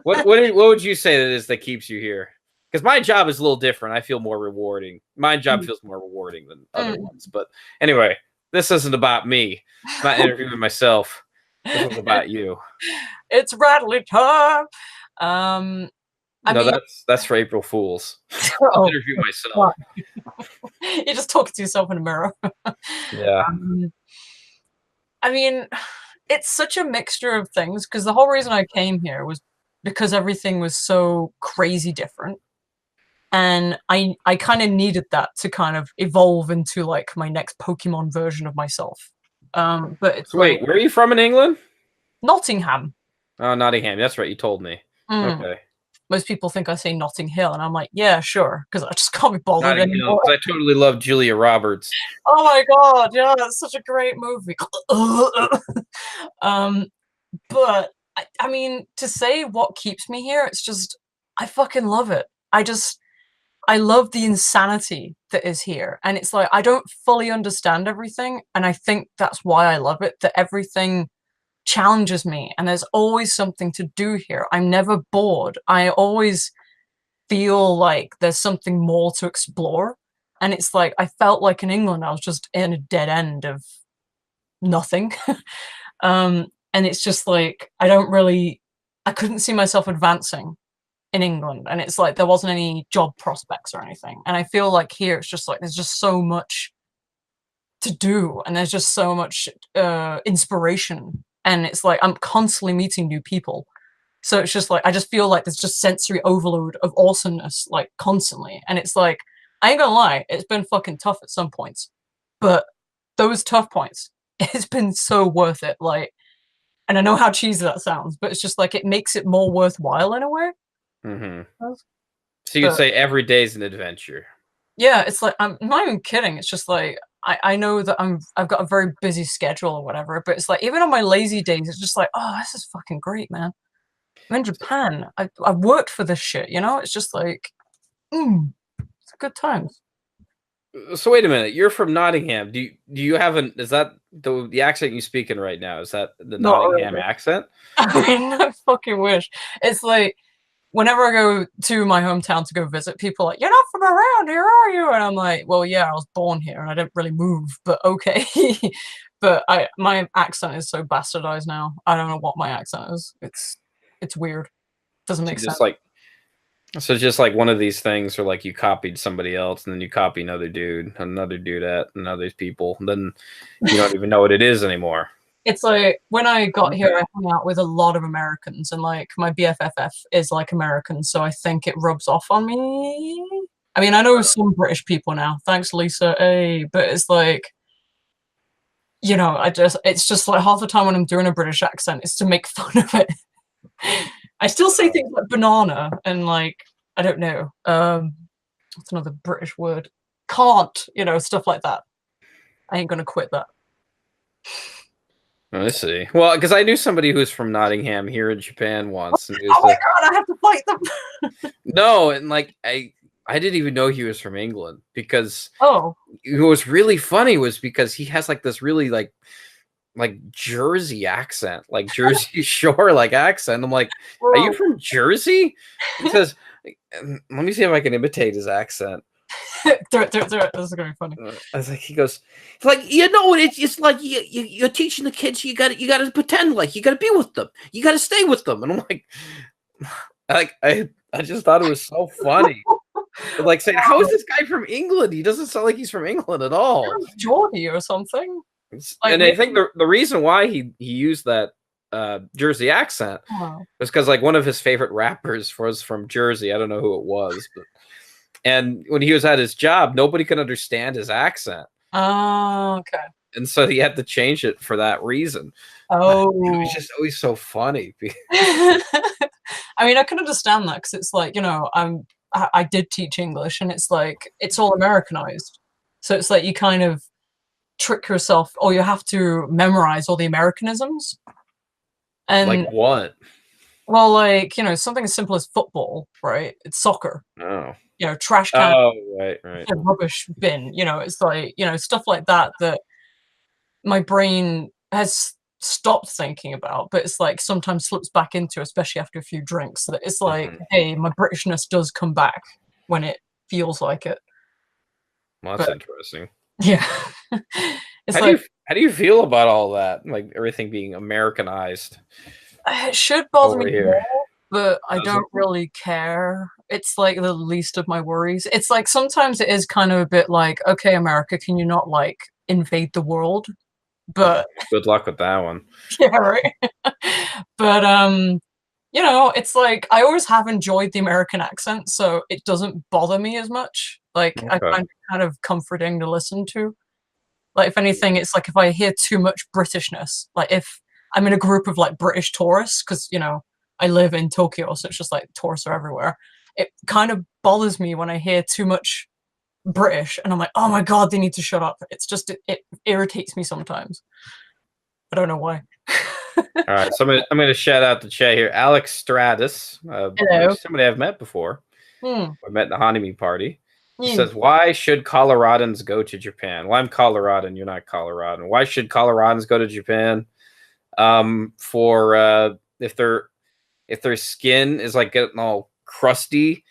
What would you say that is that keeps you here? Because my job is a little different. I feel more rewarding. My job Mm, feels more rewarding than other mm. ones. But anyway, this isn't about me. It's not interviewing myself. This one's about you. It's Radley time. Um, I No, mean, that's for April Fools. I'll oh, interview myself. fuck. You're just talking to yourself in a mirror. Yeah. Um, I mean, it's such a mixture of things because the whole reason I came here was because everything was so crazy different. And I kind of needed that to kind of evolve into like my next Pokemon version of myself. But it's So like wait, where are you from in England? Nottingham. Oh, Nottingham. That's right. You told me. Mm. Okay. Most people think I say Notting Hill, and I'm like, yeah, sure, because I just can't be bothered Notting Hill, anymore. because I totally love Julia Roberts. Oh my god, yeah, that's such a great movie. um, but I mean, to say what keeps me here, it's just I fucking love it. I love the insanity that is here, and it's like I don't fully understand everything, and I think that's why I love it. That everything challenges me, and there's always something to do here. I'm never bored. I always feel like there's something more to explore. And it's like I felt like in England I was just in a dead end of nothing. And it's just like I couldn't see myself advancing in England. And it's like there wasn't any job prospects or anything. And I feel like here it's just like there's just so much to do and there's just so much inspiration. And it's like I'm constantly meeting new people. So it's just like I just feel like there's just sensory overload of awesomeness like constantly. And it's like I ain't gonna lie, it's been fucking tough at some points. But those tough points, it's been so worth it. Like and I know how cheesy that sounds, but it's just like it makes it more worthwhile in a way. Mm-hmm. So you'd But say every day is an adventure. yeah, it's like I'm not even kidding. It's just like I know that I've got a very busy schedule or whatever, but it's like even on my lazy days, it's just like, oh, this is fucking great, man. I'm in Japan. I worked for this shit, you know? It's just like, it's good times. So wait a minute. You're from Nottingham. Do you have an is that the accent you speak in right now? Is that the Not Nottingham really. accent? I mean, I fucking wish. It's like whenever I go to my hometown to go visit people, like, you're not from around here, are you? And I'm like, well, yeah, I was born here and I didn't really move, but okay. But my accent is so bastardized now. I don't know what my accent is. It's weird. Doesn't So make sense. just like so just like one of these things where like you copied somebody else and then you copy another dude, another dudette, and other people, and then you don't even know what it is anymore. It's like when I got here, Okay. I hung out with a lot of Americans, and like my BFFF is like American, so I think it rubs off on me. I mean, I know some British people now. Thanks, Lisa. Hey, but it's like it's just like half the time when I'm doing a British accent, it's to make fun of it. I still say things like banana and like I don't know. What's another British word? Can't, stuff like that. I ain't gonna quit that. Let's see. Well, because I knew somebody who was from Nottingham here in Japan once, and he was Oh my god, I have to fight them. no, and like I didn't even know he was from England because Oh, what was really funny was because he has like this really like Jersey accent, like Jersey Shore like accent. I'm like, are you bro. from Jersey? He says, let me see if I can imitate his accent. Do it, do it, do it. This is gonna be funny. I was like, he goes, it's like it's like you're teaching the kids. You got to pretend like you got to be with them. You got to stay with them. And I'm like I just thought it was so funny. Like saying, how is this guy from England? He doesn't sound like he's from England at all. Geordie or something. Like, And I think the reason why he used that Jersey accent oh. was because like one of his favorite rappers was from Jersey. I don't know who it was, but and when he was at his job, nobody could understand his accent. Oh, okay. and so he had to change it for that reason. But it Oh. was just always so funny. I mean, I can understand that because it's like, you know, I did teach English, and it's like it's all Americanized. So it's like you kind of trick yourself, or you have to memorize all the Americanisms. And Like what? well, like, you know, something as simple as football, right? It's soccer. Oh. You know, trash can, Oh, right. rubbish bin. You know, it's like, you know, stuff like that that my brain has stopped thinking about, but it's like sometimes slips back into, especially after a few drinks, that it's like, hey, my Britishness does come back when it feels like it. Well, that's But interesting. yeah. It's How like do you feel about all that? Like everything being Americanized it should bother over me here. more, but I Does it? don't really care. It's like the least of my worries. It's like sometimes it is kind of a bit like, okay, America, can you not like invade the world? But Good luck with that one. yeah, right. But you know, it's like I always have enjoyed the American accent, so it doesn't bother me as much. Like I Okay. find it kind of comforting to listen to. Like if anything, it's like if I hear too much Britishness, like if I'm in a group of like British tourists, because you know I live in Tokyo, so it's just like tourists are everywhere. It kind of bothers me when I hear too much British, and I'm like, oh my god, they need to shut up. It's just it irritates me sometimes. I don't know why. All right, so I'm gonna shout out the chat here. Alex Stratus, Hello. somebody I've met before. Hmm. I met in the Hanami party. He Hmm. says, "Why should Coloradans go to Japan?" Well, I'm Coloradan. You're not Coloradan. Why should Coloradans go to Japan? For if their skin is like getting all crusty,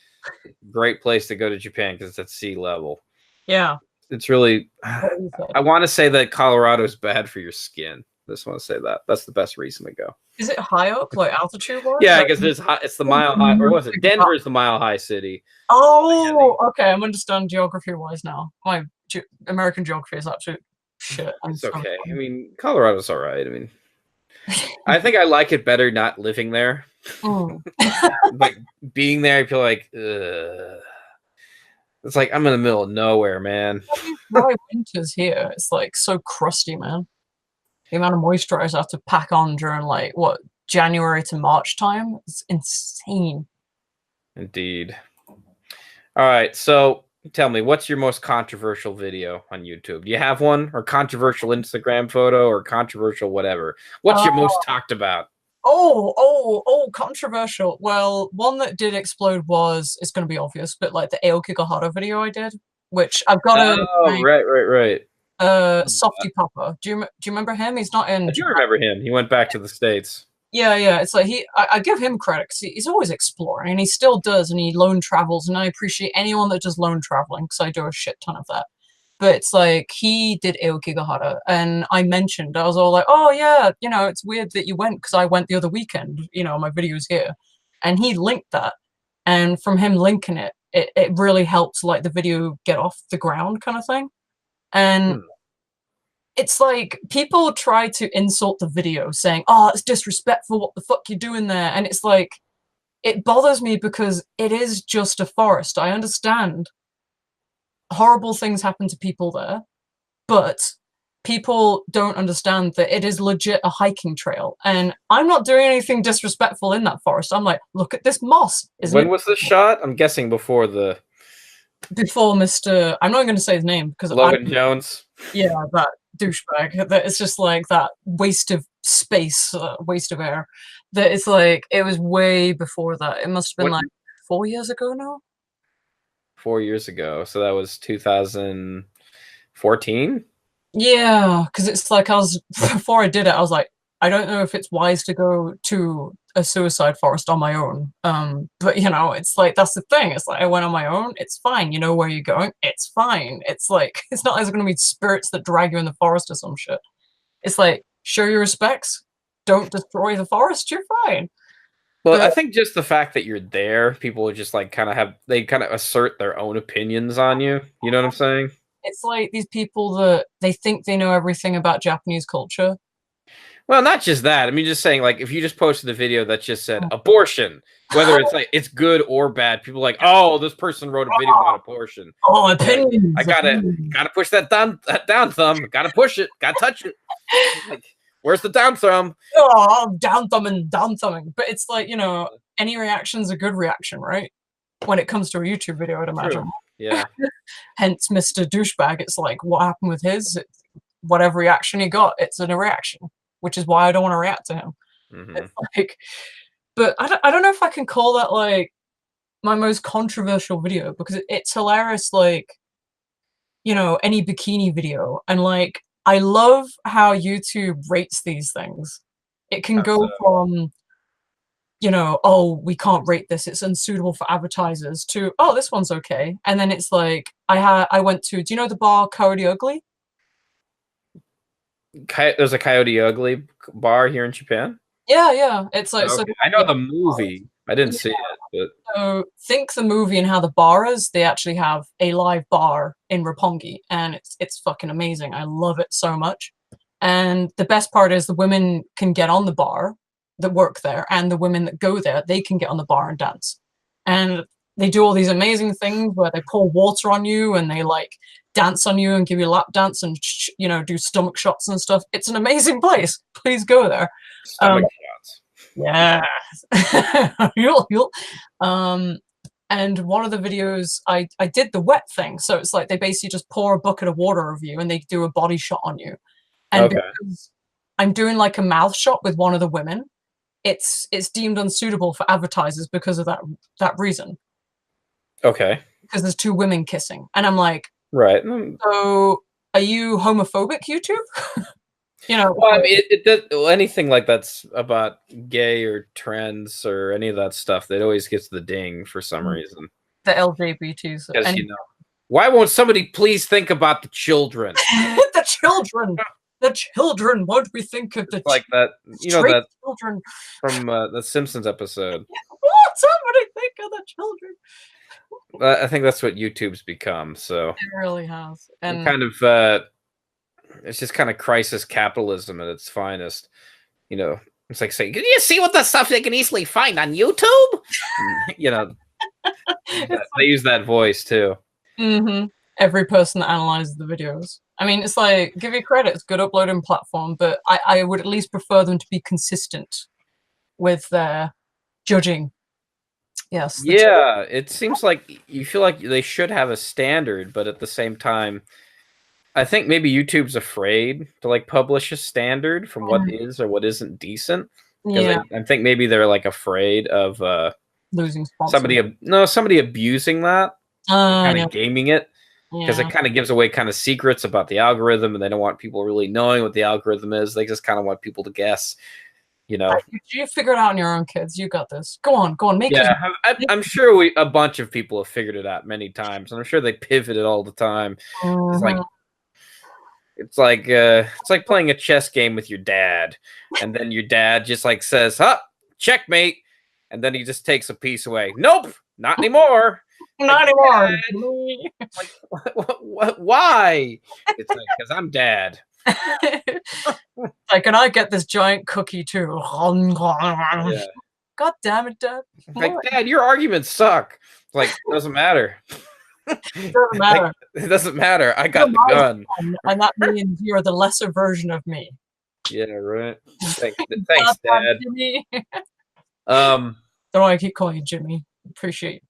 great place to go to Japan because it's at sea level. Yeah. It's really. What is it? I want to say that Colorado is bad for your skin. I just want to say that. That's the best reason to go. Is it high up, like altitude wise? Yeah, I Like, guess it's the mile high, or was it Denver is the mile high city? oh, okay. I'm understanding geography wise now. My American geography is absolute shit. I'm It's so okay. I sorry. mean, Colorado's all right. I mean, I think I like it better not living there. Mm. Like being there, I feel like it's like I'm in the middle of nowhere, man. Dry winters here. It's like so crusty, man. The amount of moisturizer I have to pack on during like what January to March time is insane. Indeed. All right, so tell me, what's your most controversial video on YouTube? Do you have one, or controversial Instagram photo, or controversial whatever? What's your most talked about? Controversial. Well, one that did explode was, it's going to be obvious, but like the Aoki Gahara video I did, which I've got to Oh, right. Softy Papa. Do you remember him? He's not in I do Japan. remember him. He went back to the States. Yeah. It's like I give him credit because he's always exploring, and he still does, and he lone travels, and I appreciate anyone that does lone traveling because I do a shit ton of that. But it's like he did Aoki Gahara, and I was all like, oh yeah, you know, it's weird that you went because I went the other weekend. You know, my video's here, and he linked that, and from him linking it, it really helped like the video get off the ground, kind of thing, and. It's like people try to insult the video saying, oh, it's disrespectful, what the fuck you doing there? And it's like, it bothers me because it is just a forest. I understand horrible things happen to people there, but people don't understand that it is legit a hiking trail. And I'm not doing anything disrespectful in that forest. I'm like, look at this moss. When was the shot? I'm guessing before before Mr. I'm not going to say his name because Logan Jones. Yeah, that douchebag. That it's just like that waste of space, waste of air. That it's like it was way before that. It must have been like 4 years ago now. 4 years ago, so that was 2014. Yeah, because it's like I was before I did it. I was like, I don't know if it's wise to go to a suicide forest on my own. But you know, it's like that's the thing. It's like I went on my own. It's fine. You know where you're going. It's fine. It's like it's not like there's gonna be spirits that drag you in the forest or some shit. It's like show your respects. Don't destroy the forest. You're fine. Well, But I think just the fact that you're there, people would just like kind of assert their own opinions on you. You know what I'm saying? it's like these people that they think they know everything about Japanese culture. Well, not just that. I mean, just saying, like, if you just posted a video that just said abortion, whether it's like it's good or bad, people are like, oh, this person wrote a video about abortion. Oh, opinions. I gotta push that down thumb. Gotta push it. Gotta touch it. Like, where's the down thumb? Oh, down thumbing. But it's like, you know, any reaction's a good reaction, right? When it comes to a YouTube video, I'd imagine. True. Yeah. Hence, Mr. Douchebag. It's like, what happened with his? Whatever reaction he got, it's a reaction, which is why I don't want to react to him. It's like, but I don't know if I can call that like my most controversial video, because it's hilarious. Like, you know, any bikini video, and like I love how YouTube rates these things. It can go from, you know, oh, we can't rate this, it's unsuitable for advertisers, to, oh, this one's okay. And then it's like, I went to, do you know the bar Coyote Ugly? There's a Coyote Ugly bar here in Japan? Yeah. It's like, so I know the movie. I didn't see it, but so think the movie and how the bar is. They actually have a live bar in Roppongi, and it's fucking amazing. I love it so much. And the best part is the women can get on the bar that work there, and the women that go there, they can get on the bar and dance. And they do all these amazing things where they pour water on you and they like dance on you and give you a lap dance and you know, do stomach shots and stuff. It's an amazing place. Please go there. stomach shots. Yeah. And one of the videos I did the wet thing. So it's like they basically just pour a bucket of water over you and they do a body shot on you. And because I'm doing like a mouth shot with one of the women, it's deemed unsuitable for advertisers because of that reason. Okay. Because there's two women kissing. And I'm like, right. So are you homophobic, YouTube? You know, well, I mean, it does, anything like that's about gay or trans or any of that stuff, that always gets the ding for some reason. The LGBTs. Because, you know, why won't somebody please think about the children? The children. The children. Won't we think of the like that? You know that children from the Simpsons episode. Won't somebody think of the children? I think that's what YouTube's become. So it really has, and kind of. It's just kind of crisis capitalism at its finest. You know, it's like saying, "Can you see what the stuff they can easily find on YouTube?" You know, they use that voice too. Every person that analyzes the videos. I mean, it's like, give you credit, it's good uploading platform, but I would at least prefer them to be consistent with their judging. Yes. Yeah, it seems like you feel like they should have a standard, but at the same time, I think maybe YouTube's afraid to like publish a standard from what is or what isn't decent. Because I think maybe they're like afraid of losing sponsors. somebody abusing that, kind of gaming it, because it kind of gives away kind of secrets about the algorithm, and they don't want people really knowing what the algorithm is. They just kind of want people to guess. You know, you figure it out on your own, kids. You got this. Go on, make it. I'm sure a bunch of people have figured it out many times, and I'm sure they pivot it all the time. It's like playing a chess game with your dad, and then your dad just like says, "Huh, checkmate," and then he just takes a piece away. Nope, not anymore. Not anymore. Like, why? It's like, because I'm dad. Like, can I get this giant cookie too? Yeah. God damn it, Dad. Like, Dad, your arguments suck. Like, doesn't matter. It doesn't matter. Like, it doesn't matter. I got the gun. And that means you're the lesser version of me. Yeah, right. Thanks, Dad. Jimmy. Don't know why I keep calling you Jimmy. Appreciate it.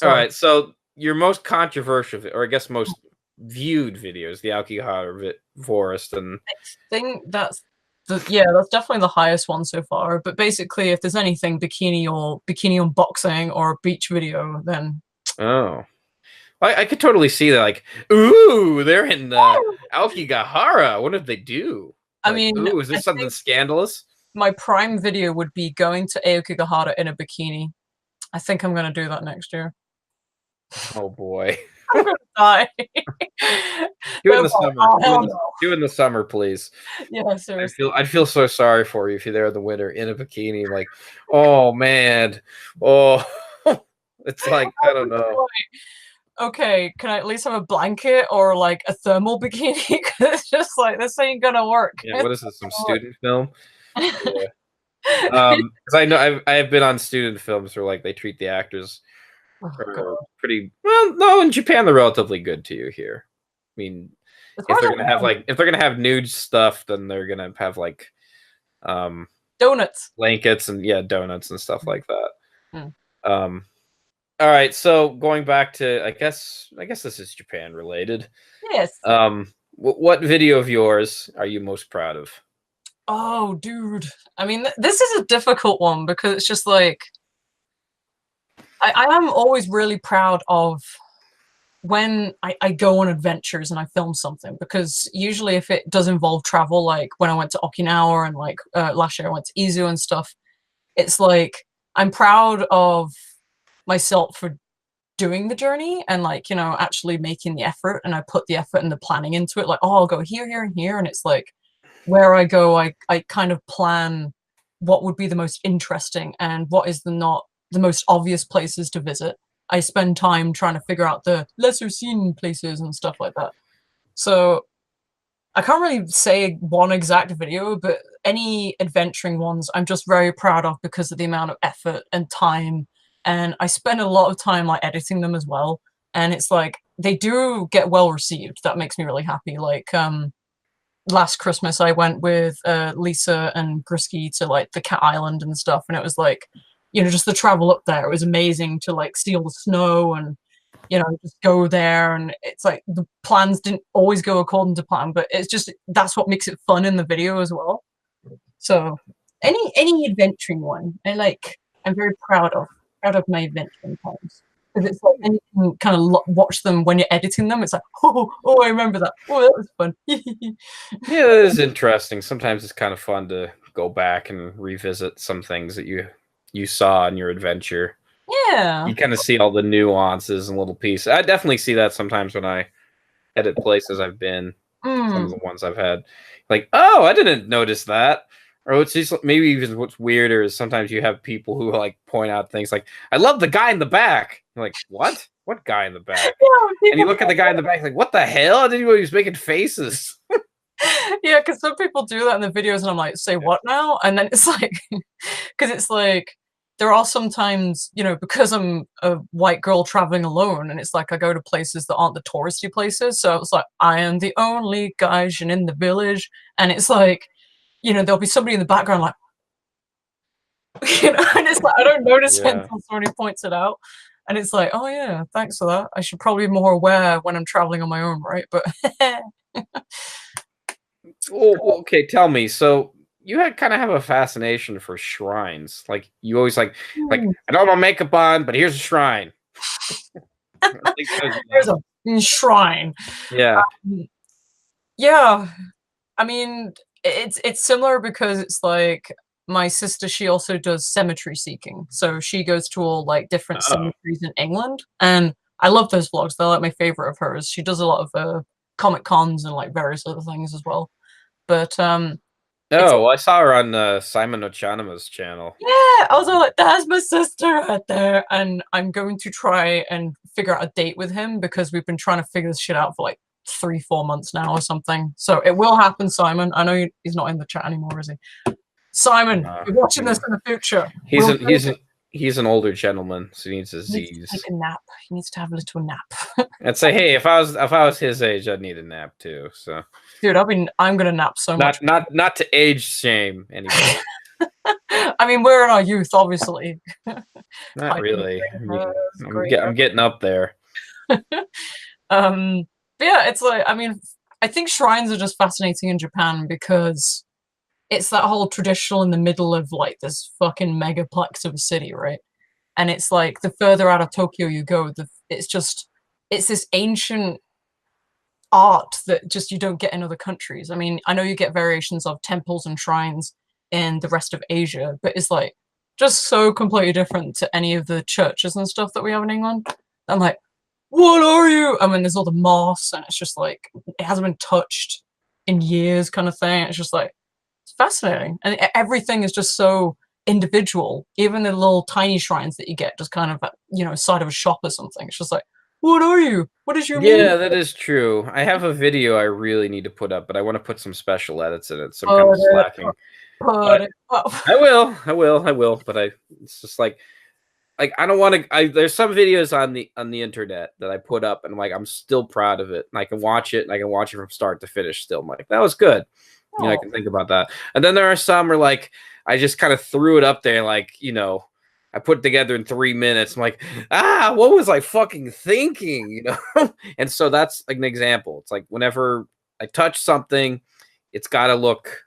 All right, so your most controversial, or I guess most viewed videos, the Aokigahara forest, and I think that's that's definitely the highest one so far. But basically, if there's anything bikini unboxing or beach video, then I could totally see that. Like, ooh, they're in Aokigahara. What did they do? I mean, ooh, is this something scandalous? My prime video would be going to Aokigahara in a bikini. I think I'm gonna do that next year. Oh boy. I'm gonna die. Do it in the summer. Do it in the summer, please. Yeah, seriously. I'd feel so sorry for you if you're there in the winter in a bikini. Like, oh man, it's like, I don't know. Okay, can I at least have a blanket or like a thermal bikini? Because it's just like, this ain't gonna work. Yeah, what is this? Some student film? Yeah. Because I know I have been on student films where like they treat the actors Oh, God. pretty well. No, in Japan they're relatively good to you here. I mean, As far if as they're I gonna have know, like if they're gonna have nude stuff, then they're gonna have like um donuts. blankets and yeah, donuts and stuff like that. Mm. Um, all right, so going back to I guess this is Japan related. Yes. What video of yours are you most proud of? Oh, dude. I mean, this is a difficult one because it's just like I am always really proud of when I go on adventures and I film something, because usually if it does involve travel, like when I went to Okinawa and like last year I went to Izu and stuff, it's like I'm proud of myself for doing the journey and like, you know, actually making the effort, and I put the effort and the planning into it. Like, oh, I'll go here, here, and here, and it's like where I go, I kind of plan what would be the most interesting and what is the most obvious places to visit. I spend time trying to figure out the lesser seen places and stuff like that. So I can't really say one exact video, but any adventuring ones I'm just very proud of because of the amount of effort and time. And I spend a lot of time like editing them as well. And it's like they do get well received. That makes me really happy. Like last Christmas I went with Lisa and Grisky to like the Cat Island and stuff, and it was like, you know, just the travel up there. It was amazing to like see all the snow and, you know, just go there. And it's like the plans didn't always go according to plan, but it's just that's what makes it fun in the video as well. So any adventuring one, I'm very proud of my adventuring times. Because it's like then you can kind of watch them when you're editing them. It's like, oh, I remember that. Oh, that was fun. Yeah, it is interesting. Sometimes it's kind of fun to go back and revisit some things that you saw in your adventure. Yeah. You kind of see all the nuances and little pieces. I definitely see that sometimes when I edit places I've been. Some of the ones I've had, like, oh, I didn't notice that. Or it's just maybe even what's weirder is sometimes you have people who like point out things like, I love the guy in the back. You're like, what? What guy in the back? Yeah, And you look at the guy in the back like, what the hell? I didn't know he was making faces. yeah, because some people do that in the videos, and I'm like, say what now? And then it's like, because it's like there are sometimes, you know, because I'm a white girl traveling alone, and it's like I go to places that aren't the touristy places. So it's like I am the only Gaijin in the village, and it's like, you know, there'll be somebody in the background like, you know, and it's like I don't notice it until somebody points it out. And it's like, oh yeah, thanks for that. I should probably be more aware when I'm traveling on my own, right? But Oh, okay, tell me. So you had kind of have a fascination for shrines. Like you always like I don't have my makeup on, but here's a shrine. There's a shrine. Yeah. Yeah. I mean, it's similar because it's like my sister, she also does cemetery seeking. So she goes to all like different cemeteries in England. And I love those vlogs. They're like my favorite of hers. She does a lot of comic cons and like various other things as well. But oh, I saw her on Simon Ochanama's channel. yeah, I was all like, that's my sister right there. And I'm going to try and figure out a date with him because we've been trying to figure this shit out for like 3-4 months now or something. So it will happen, Simon. I know he's not in the chat anymore, is he? Simon, you're watching this in the future. He's an older gentleman, so he needs his Z's. He needs to take a nap. He needs to have a little nap. I'd say, hey, if I was his age, I'd need a nap too. So, dude, I'm gonna nap so much. Not to age shame anybody. I mean, we're in our youth, obviously. Not really. I'm getting up there. But yeah, it's like, I mean, I think shrines are just fascinating in Japan because it's that whole traditional in the middle of like this fucking megaplex of a city, right? And it's like the further out of Tokyo you go, it's this ancient art that just you don't get in other countries. I mean, I know you get variations of temples and shrines in the rest of Asia, but it's like just so completely different to any of the churches and stuff that we have in England. I'm like, what are you? I mean, there's all the moss, and it's just like it hasn't been touched in years, kind of thing. It's just like it's fascinating, and everything is just so individual. Even the little tiny shrines that you get, just kind of, you know, side of a shop or something. It's just like, what are you? What is your Yeah, that is true. I have a video I really need to put up, but I want to put some special edits in it, so I'm kind of slacking. Put it up. I will. But it's just like I don't want to. There's some videos on the internet that I put up, and I'm still proud of it. And I can watch it, and I can watch it from start to finish. Still, I'm like, that was good. You know, I can think about that. And then there are some where I just kind of threw it up there, I put it together in 3 minutes. I'm like, what was I fucking thinking? You know? And so that's like an example. It's like whenever I touch something, it's got to look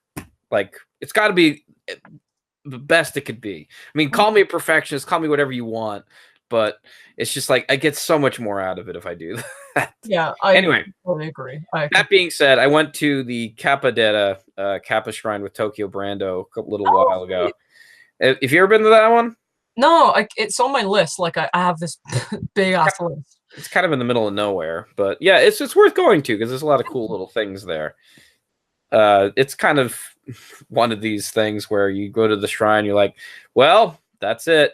like it's got to be the best it could be. I mean, call me a perfectionist, call me whatever you want, but it's just like I get so much more out of it if I do that. Yeah, I anyway, totally agree. That being said, I went to the Kappa Shrine with Tokyo Brando a little while ago. Have you ever been to that one? No, it's on my list. Like I have this big ass list. It's kind of in the middle of nowhere, but yeah, it's worth going to because there's a lot of cool little things there. It's kind of one of these things where you go to the shrine, you're like, well, that's it.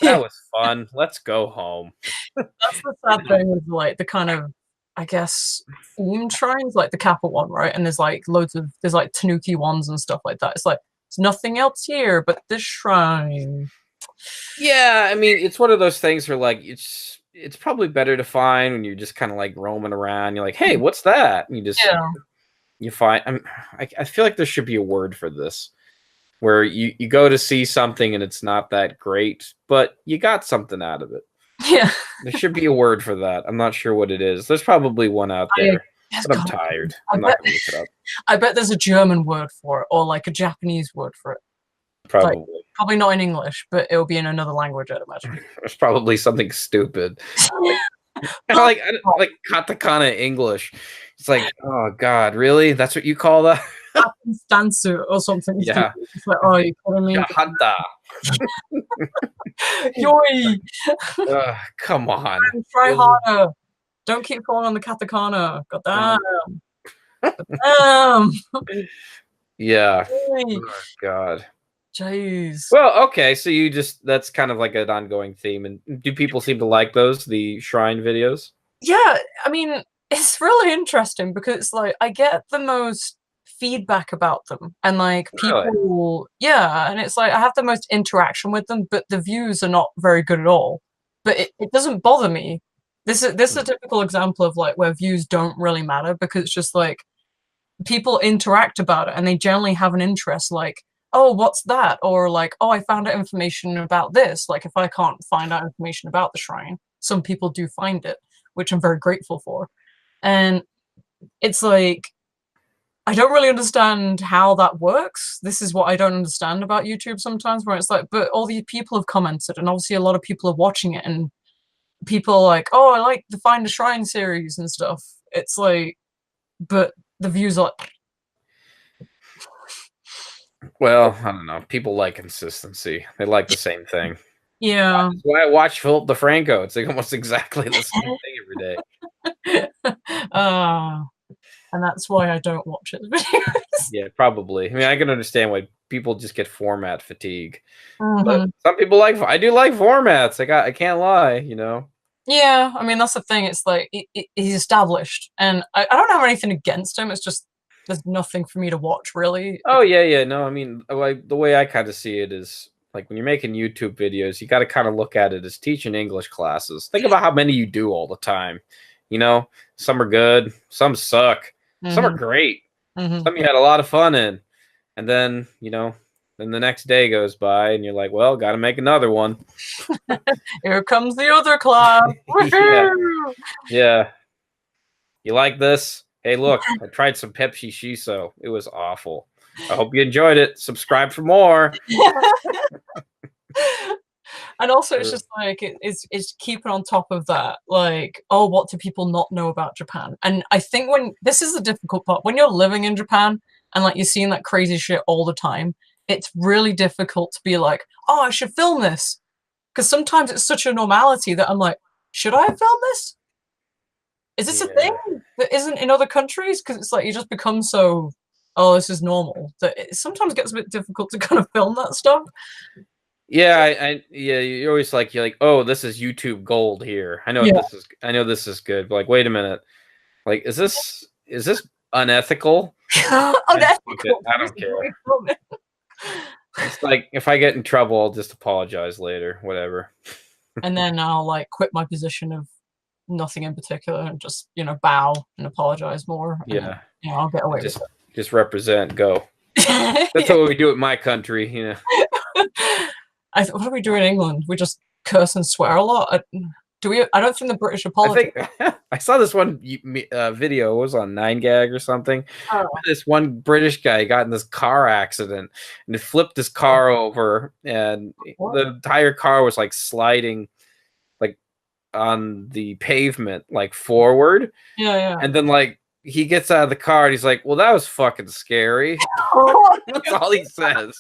That was fun. Let's go home. That's the sad thing with like the kind of, I guess, themed shrines, like the Kappa one, right? And there's like there's like Tanuki ones and stuff like that. It's like there's nothing else here but this shrine. Yeah, I mean, it's one of those things where like it's probably better to find when you're just kind of like roaming around. You're like, hey, what's that? And you just you find. I feel like there should be a word for this, where you go to see something and it's not that great, but you got something out of it. Yeah, there should be a word for that. I'm not sure what it is. There's probably one out there, but I'm tired. I'm not gonna look it up. I bet there's a German word for it, or like a Japanese word for it. Probably. Like, probably not in English, but it'll be in another language, I'd imagine. There's probably something stupid. like katakana English. It's like, oh god, really? That's what you call that? Stansu or something. Yeah. It's like, oh, you kidding me? Hanta. Yoi! Come on. Try harder. Don't keep falling on the katakana. God damn. Yeah. Oh, god. Jeez. Well, okay, so that's kind of like an ongoing theme. And do people seem to like the shrine videos? Yeah, I mean, it's really interesting because it's like I get the most feedback about them, and like people, yeah, and it's like I have the most interaction with them, but the views are not very good at all. But it doesn't bother me. This is a typical example of like where views don't really matter because it's just like people interact about it and they generally have an interest, like, oh, what's that? Or like, oh, I found out information about this. Like if I can't find out information about the shrine, some people do find it, which I'm very grateful for. And it's like, I don't really understand how that works. This is what I don't understand about YouTube sometimes, where it's like, but all these people have commented, and obviously a lot of people are watching it, and people are like, oh, I like the Find a Shrine series and stuff. It's like, but the views are like... Well, I don't know. People like consistency. They like the same thing. Yeah. That's why I watch Philip DeFranco. It's like almost exactly the same thing every day. And that's why I don't watch his videos. Yeah, probably. I mean, I can understand why people just get format fatigue. Mm-hmm. But some people I do like formats. I can't lie, you know. Yeah, I mean, that's the thing. It's like he's established, and I don't have anything against him. It's just there's nothing for me to watch, really. Oh, yeah. No, I mean, the way I kind of see it is like when you're making YouTube videos, you got to kind of look at it as teaching English classes. Think about how many you do all the time. You know, some are good, some suck. Some are great. Some you had a lot of fun in. And then, then the next day goes by and you're like, well, got to make another one. Here comes the other class. Yeah. You like this? Hey, look, I tried some Pepsi Shiso. It was awful. I hope you enjoyed it. Subscribe for more. And also, it's just like it's keeping on top of that. Like, oh, what do people not know about Japan? And I think this is the difficult part when you're living in Japan and like you're seeing that crazy shit all the time. It's really difficult to be like, oh, I should film this, because sometimes it's such a normality that I'm like, should I have filmed this? Is this a thing that isn't in other countries? Because it's like you just become so, oh, this is normal, that it sometimes gets a bit difficult to kind of film that stuff. Yeah, you're always like, oh, this is YouTube gold here. I know this is good. But like, wait a minute. Like, is this unethical? Unethical. I don't care. It's like, if I get in trouble, I'll just apologize later, whatever. And then I'll like quit my position of nothing in particular and just, you know, bow and apologize more. Yeah. And, you know, I'll get away with Just represent, go. it. That's what we do in my country, you know. What do we do in England? We just curse and swear a lot. Do we? I don't think the British apologize. I think I saw this one video. It was on 9gag or something. Oh. This one British guy got in this car accident and it flipped his car over, and the entire car was like sliding, like on the pavement, like forward. Yeah. And then like he gets out of the car and he's like, "Well, that was fucking scary." That's all he says.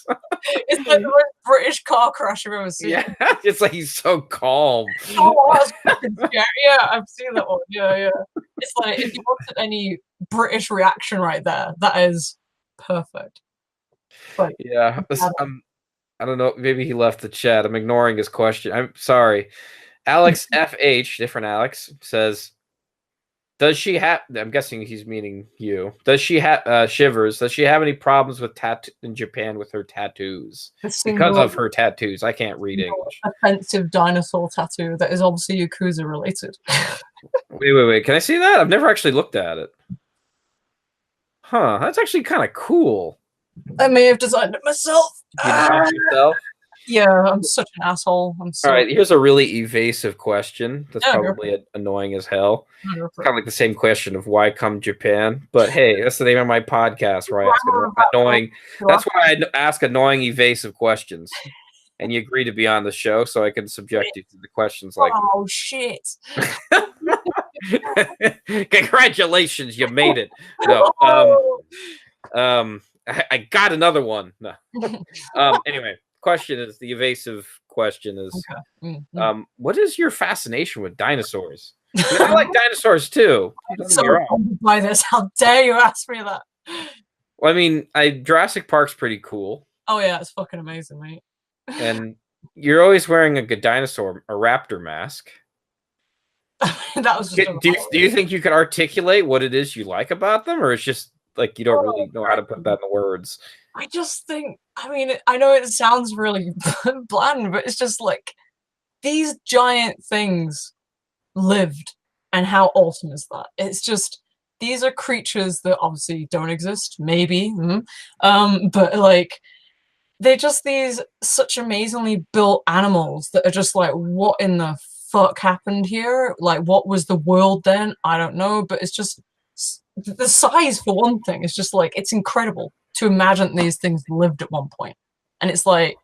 It's like the most British car crash I've ever seen. Yeah, it's like he's so calm. Oh, that's fucking scary. Yeah, I've seen that one. Yeah. It's like, if you wanted any British reaction right there, that is perfect. Like, yeah, I don't know. Maybe he left the chat. I'm ignoring his question. I'm sorry. Alex FH, different Alex, says, does she have, I'm guessing he's meaning you. Does she have, Shiverz, does she have any problems with in Japan with her tattoos? Because of her tattoos. I can't read English. Offensive dinosaur tattoo that is obviously Yakuza related. Wait. Can I see that? I've never actually looked at it. Huh, that's actually kind of cool. I may have designed it myself. You designed it yourself? Yeah, I'm such an asshole. I'm so... All right, here's a really evasive question. That's probably annoying as hell. It's kind of like the same question of why come Japan. But hey, that's the name of my podcast where I ask annoying. That's why I ask annoying, evasive questions. And you agree to be on the show so I can subject you to the questions like, oh, shit. Congratulations, you made it. No. I got another one. No. Anyway. Question is, the evasive question is, what is your fascination with dinosaurs? I like dinosaurs too. So by this, how dare you ask me that? Well, I mean, Jurassic Park's pretty cool. Oh yeah, it's fucking amazing, mate. And you're always wearing a raptor mask. That was just do you think you could articulate what it is you like about them, or it's just like you don't really know how to put that in the words? I just think, I mean, I know it sounds really bland, but it's just like, these giant things lived, and how awesome is that? It's just, these are creatures that obviously don't exist, maybe, but like, they're just these such amazingly built animals that are just like, what in the fuck happened here? Like, what was the world then? I don't know, but it's just, the size for one thing is just like, it's incredible to imagine these things lived at one point. And it's like,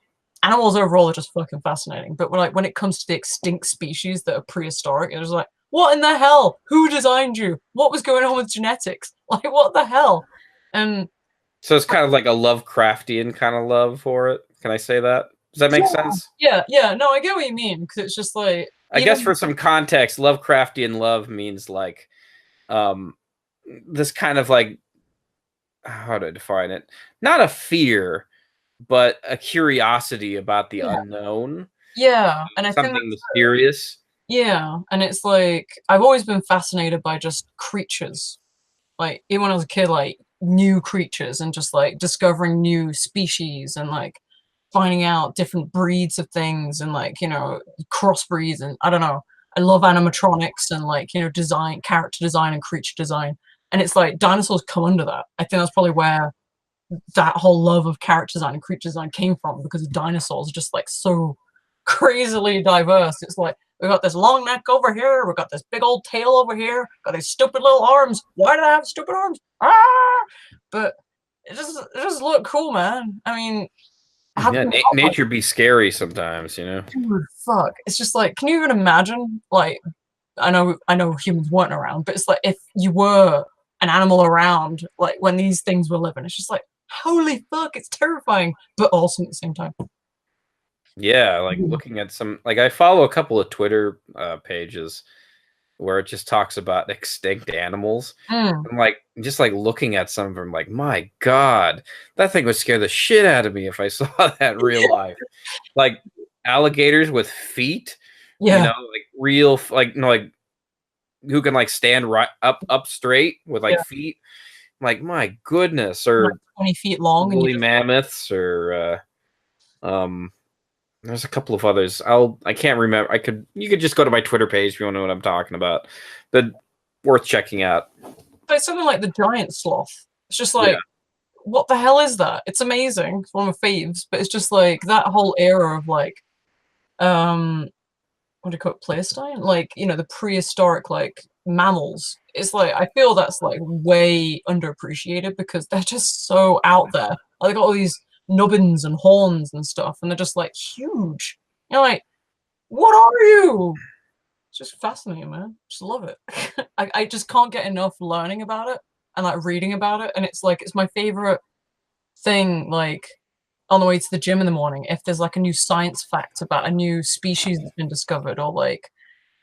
animals overall are just fucking fascinating. But when it comes to the extinct species that are prehistoric, it's like, what in the hell? Who designed you? What was going on with genetics? Like, what the hell? And so it's kind of like a Lovecraftian kind of love for it. Can I say that? Does that make sense? Yeah. No, I get what you mean, because it's just like, I guess for some context, Lovecraftian love means like this kind of like, how to define it? Not a fear, but a curiosity about the unknown. Yeah, and I think something mysterious. Yeah, and it's like, I've always been fascinated by just creatures. Like, even when I was a kid, like, new creatures and just like discovering new species and like finding out different breeds of things and like, you know, crossbreeds, and I don't know. I love animatronics and like, you know, design, character design and creature design. And it's like, dinosaurs come under that. I think that's probably where that whole love of character design and creature design came from, because dinosaurs are just like so crazily diverse. It's like, we got this long neck over here, we got this big old tail over here, got these stupid little arms. Why do I have stupid arms? But it just look cool, man. I mean, nature be scary sometimes, you know. Dude, fuck. It's just like, can you even imagine? Like, I know humans weren't around, but it's like, if you were an animal around, like when these things were living, it's just like, holy fuck, it's terrifying, but awesome at the same time. Yeah, like looking at some, like I follow a couple of Twitter pages where it just talks about extinct animals. I'm like, just like looking at some of them, like, my God, that thing would scare the shit out of me if I saw that in real life. Like alligators with feet, you know, like real, like, you know, like who can like stand right up straight with like feet. like my goodness, like or 20 feet long, and you woolly just mammoths, or there's a couple of others. I can't remember. You could just go to my Twitter page if you want to know what I'm talking about. But worth checking out. like something like the giant sloth. It's just Yeah. like, what the hell is that? It's amazing. It's one of my faves, but it's just like that whole era of like, what do you call it, Pleistocene? Like, you know, the prehistoric like mammals. It's like I feel that's like way underappreciated because they're just so out there. Like, they got all these nubbins and horns and stuff, and they're just like huge. You're like, what are you? It's just fascinating, man. Just love it. I just can't get enough learning about it and like reading about it, and it's like it's my favorite thing. Like on the way to the gym in the morning, if there's like a new science fact about a new species that's been discovered, or like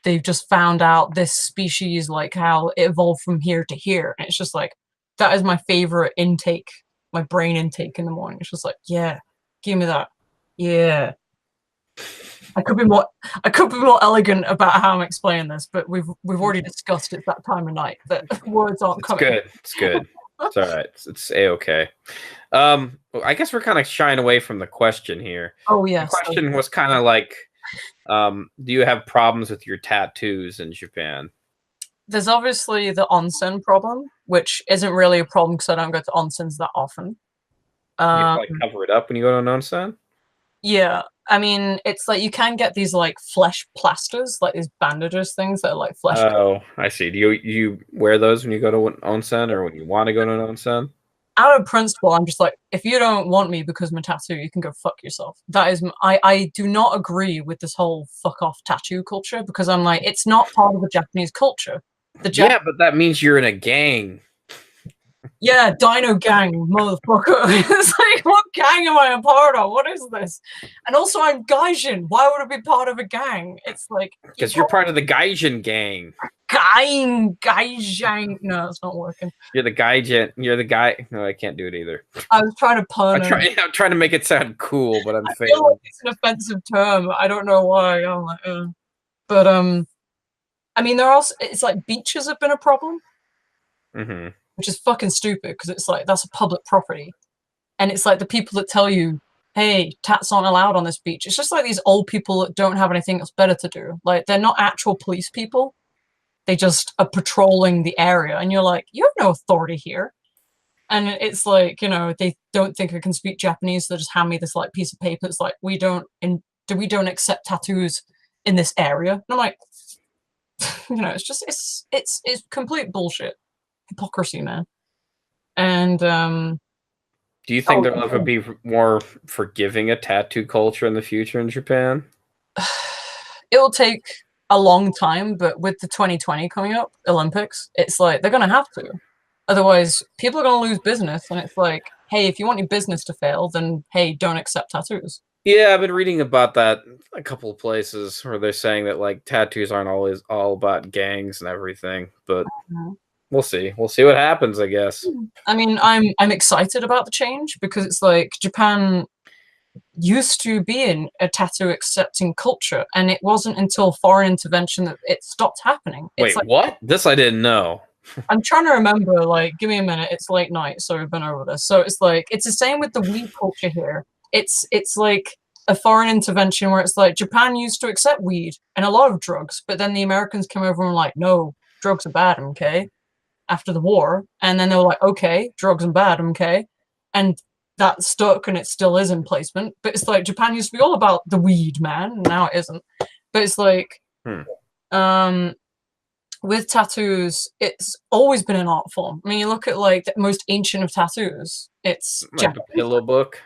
they've just found out this species, like how it evolved from here to here, and it's just like that is my favorite intake, my brain intake in the morning. It's just like, yeah, give me that. Yeah. I could be more elegant about how I'm explaining this, but we've already discussed it's that time of night that words aren't It's coming. good. It's good. It's all right. It's a-okay. I guess we're kind of shying away from the question here. Oh The yes. question was kind of like, do you have problems with your tattoos in Japan? There's obviously the onsen problem, which isn't really a problem because I don't go to onsens that often. You have Um, to like cover it up when you go to an onsen? yeah, I mean, it's like you can get these like flesh plasters, like these bandages things that are like flesh. Oh, I see. Do you wear those when you go to an onsen or when you want to go to an onsen? Out of principle, I'm just like, if you don't want me because of my tattoo, you can go fuck yourself. That is, I do not agree with this whole fuck off tattoo culture because I'm like, it's not part of the Japanese culture. Yeah, but that means you're in a gang. Yeah, Dino Gang, motherfucker. It's like, what gang am I a part of? What is this? And also, I'm Gaijin. Why would I be part of a gang? It's like Because you're part of the Gaijin gang. Gaijin. No, it's not working. You're the Gaijin. You're the guy. No, I can't do it either. I was trying to pun. I'm trying to make it sound cool, but I'm I failing. feel like it's an offensive term. I don't know why. I'm like, but I mean, there are also, it's like beaches have been a problem, which is fucking stupid because it's like that's a public property, and it's like the people that tell you, hey, tats aren't allowed on this beach. It's just like these old people that don't have anything else better to do. Like they're not actual police people. They just are patrolling the area, and you're like, you have no authority here. And it's like, you know, they don't think I can speak Japanese, so they just hand me this like piece of paper. It's like, we don't accept tattoos in this area. And I'm like, you know, it's just it's complete bullshit, hypocrisy, man. And do you think there'll ever be more forgiving a tattoo culture in the future in Japan? it will take a long time, but with the 2020 coming up, Olympics, it's like they're gonna have to. Otherwise, people are gonna lose business, and it's like, hey, if you want your business to fail, then hey, don't accept tattoos. Yeah, I've been reading about that a couple of places where they're saying that like tattoos aren't always all about gangs and everything, but we'll see. We'll see what happens, I guess. I mean, I'm excited about the change because it's like Japan used to be in a tattoo accepting culture, and it wasn't until foreign intervention that it stopped happening. It's Wait, like, what? This I didn't know. I'm trying to remember, like, give me a minute, it's late night, so we've been over this. So it's like, it's the same with the weed culture here. It's like a foreign intervention where it's like Japan used to accept weed and a lot of drugs, but then the Americans came over and were like, no, drugs are bad, okay? After the war. And then they were like, okay, drugs are bad, okay? And that stuck, and it still is in placement. But it's like Japan used to be all about the weed, man, and now it isn't. But it's like, with tattoos, it's always been an art form. I mean, you look at like the most ancient of tattoos. It's like the pillow book.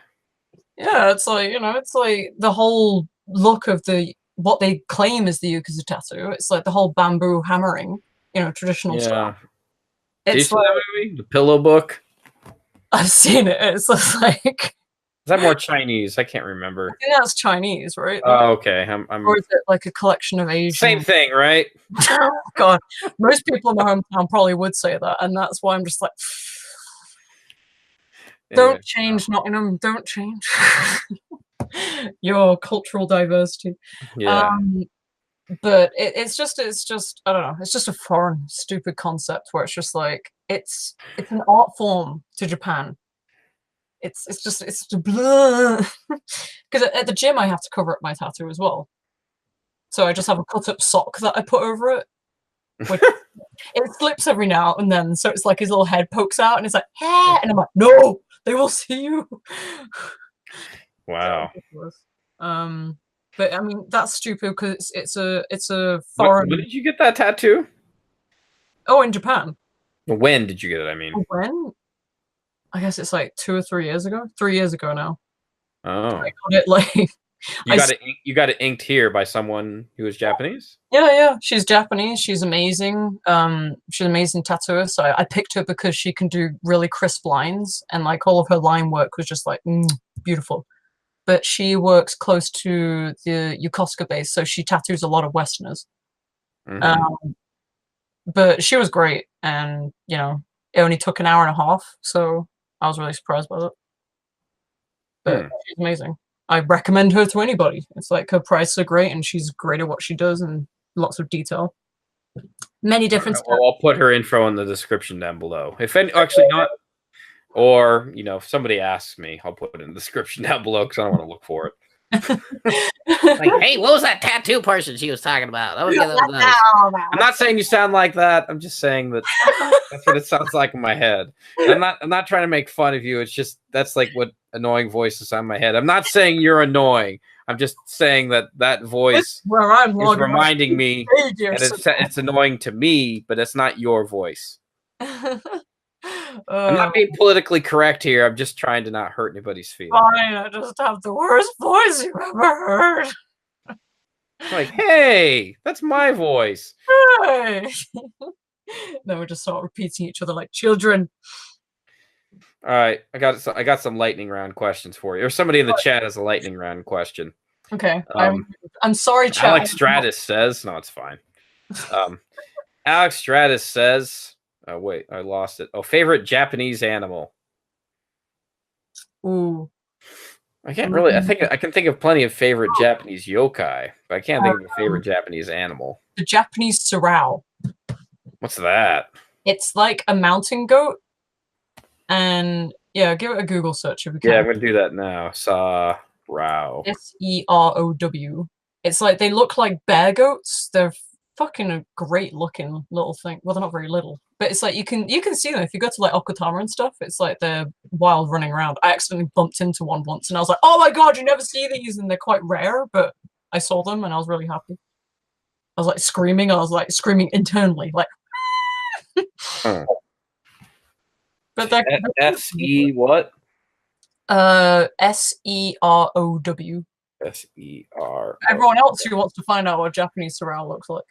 Yeah, it's like, you know, it's like the whole look of what they claim is the Yakuza tattoo. It's like the whole bamboo hammering, you know, traditional stuff. Did you see that movie? The Pillow Book? I've seen it. It's just like, is that more Chinese? I can't remember. I think that's Chinese, right? Oh, okay. Or is it like a collection of Asian? Same thing, right? God, most people in my hometown probably would say that, and that's why I'm just like, don't change, Nottingham. Don't change your cultural diversity. Yeah. But it's just I don't know. It's just a foreign, stupid concept where it's just like it's an art form to Japan. It's because at the gym I have to cover up my tattoo as well. So I just have a cut up sock that I put over it, which it slips every now and then. So it's like his little head pokes out, and it's like, hey! And I'm like, no, they will see you. Wow. But I mean that's stupid because it's a foreign. When did you get that tattoo? Oh, in Japan. When did you get it? I mean, When? I guess it's like 2 or 3 years ago. 3 years ago now. oh, I got it like you got it inked here by someone who was Japanese. Yeah. She's Japanese. She's amazing. She's an amazing tattooist. So I picked her because she can do really crisp lines, and like all of her line work was just like beautiful. But she works close to the Yokosuka base, so she tattoos a lot of Westerners. But she was great, and it only took an hour and a half, so I was really surprised by it. But she's amazing. I recommend her to anybody. It's like her prices are great, and she's great at what she does, and lots of detail. Many different. Well, I'll put her info in the description down below. Actually not, or if somebody asks me, I'll put it in the description down below because I don't want to look for it. Like, hey, what was that tattoo person she was talking about? That was nice. I'm not saying you sound like that. I'm just saying that that's what it sounds like in my head. I'm not trying to make fun of you. It's just that's like what annoying voices on my head. I'm not saying you're annoying. I'm just saying that voice where I'm is reminding me, and it's annoying to me, but it's not your voice. I'm not being politically correct here. I'm just trying to not hurt anybody's feelings. Fine, I just have the worst voice you've ever heard. Like, hey, that's my voice. Hey. Then we just start repeating each other like children. All right, I got some lightning round questions for you. Or somebody in the chat has a lightning round question. Okay, I'm sorry, chat. Alex Stratus says, no, it's fine. Alex Stratus says, oh wait, I lost it. Oh, favorite Japanese animal. Ooh. I can't really. I can think of plenty of favorite Japanese yokai, but I can't think of a favorite Japanese animal. The Japanese sarau. What's that? It's like a mountain goat, and yeah, give it a Google search if you can. Yeah, I'm gonna do that now. Sarau. Serow. It's like they look like bear goats. They're fucking a great looking little thing. Well, they're not very little, but it's like you can see them if you go to like Okutama and stuff. It's like they're wild running around. I accidentally bumped into one once, and I was like, "Oh my god, you never see these!" And they're quite rare, but I saw them, and I was really happy. I was like screaming. I was like screaming internally, like. But they're S-E what? Serow. S-E-R. Everyone else who wants to find out what Japanese sarau looks like.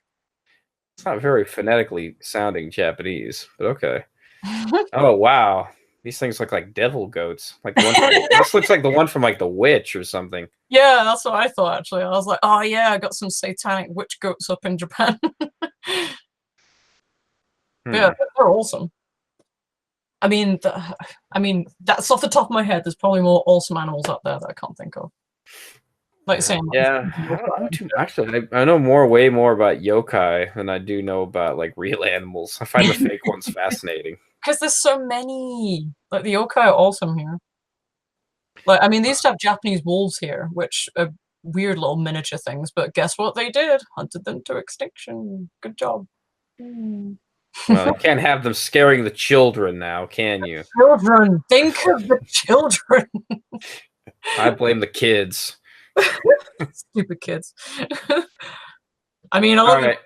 It's not very phonetically sounding Japanese, but okay. Oh wow, these things look like devil goats. Like the one this looks like the one from like The Witch or something. Yeah, that's what I thought actually. I was like, oh yeah, I got some satanic witch goats up in Japan. Yeah, they're awesome. I mean, that's off the top of my head. There's probably more awesome animals out there that I can't think of. Like saying, yeah, I don't know too. Actually, I know way more about yokai than I do know about like real animals. I find the fake ones fascinating because there's so many. Like the yokai are awesome here. Like, I mean, they used to have Japanese wolves here, which are weird little miniature things. But guess what they did? Hunted them to extinction. Good job. Well, you can't have them scaring the children now, can you? Children, think of the children. I blame the kids. Stupid kids. I mean, I love it.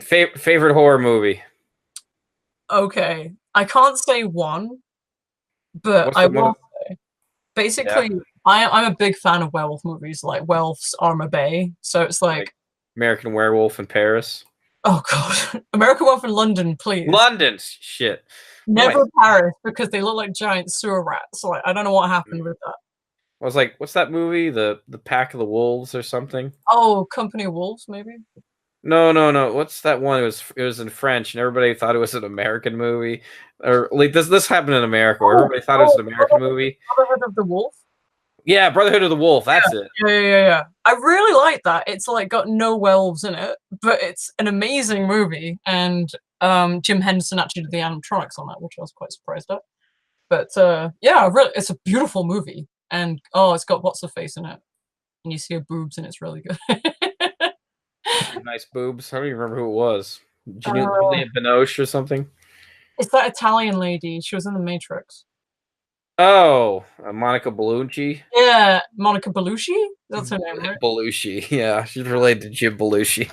Favorite horror movie? Okay, I can't say one, but I will say. Basically, yeah. I'm a big fan of werewolf movies, like Werewolves Armor Bay. So it's like American Werewolf in Paris. Oh god, American Werewolf in London, please. London, shit. Never Paris because they look like giant sewer rats. Like I don't know what happened with that. I was like, what's that movie? The Pack of the Wolves or something? Oh, Company of Wolves, maybe. No. What's that one? It was in French, and everybody thought it was an American movie. Or like this happened in America, where everybody thought it was an American movie. Brotherhood of the Wolf. Yeah, Brotherhood of the Wolf. That's it. Yeah. I really like that. It's like got no werewolves in it, but it's an amazing movie, and Jim Henderson actually did the animatronics on that, which I was quite surprised at. But yeah, really, it's a beautiful movie, and it's got what's her face in it, and you see her boobs, and it's really good. Nice boobs. I don't even remember who it was. Juliette Binoche or something. It's that Italian lady. She was in The Matrix. Oh, Monica Bellucci. Yeah, Monica Bellucci. That's her name, right? Bellucci. Yeah, she's related to Jim Belushi.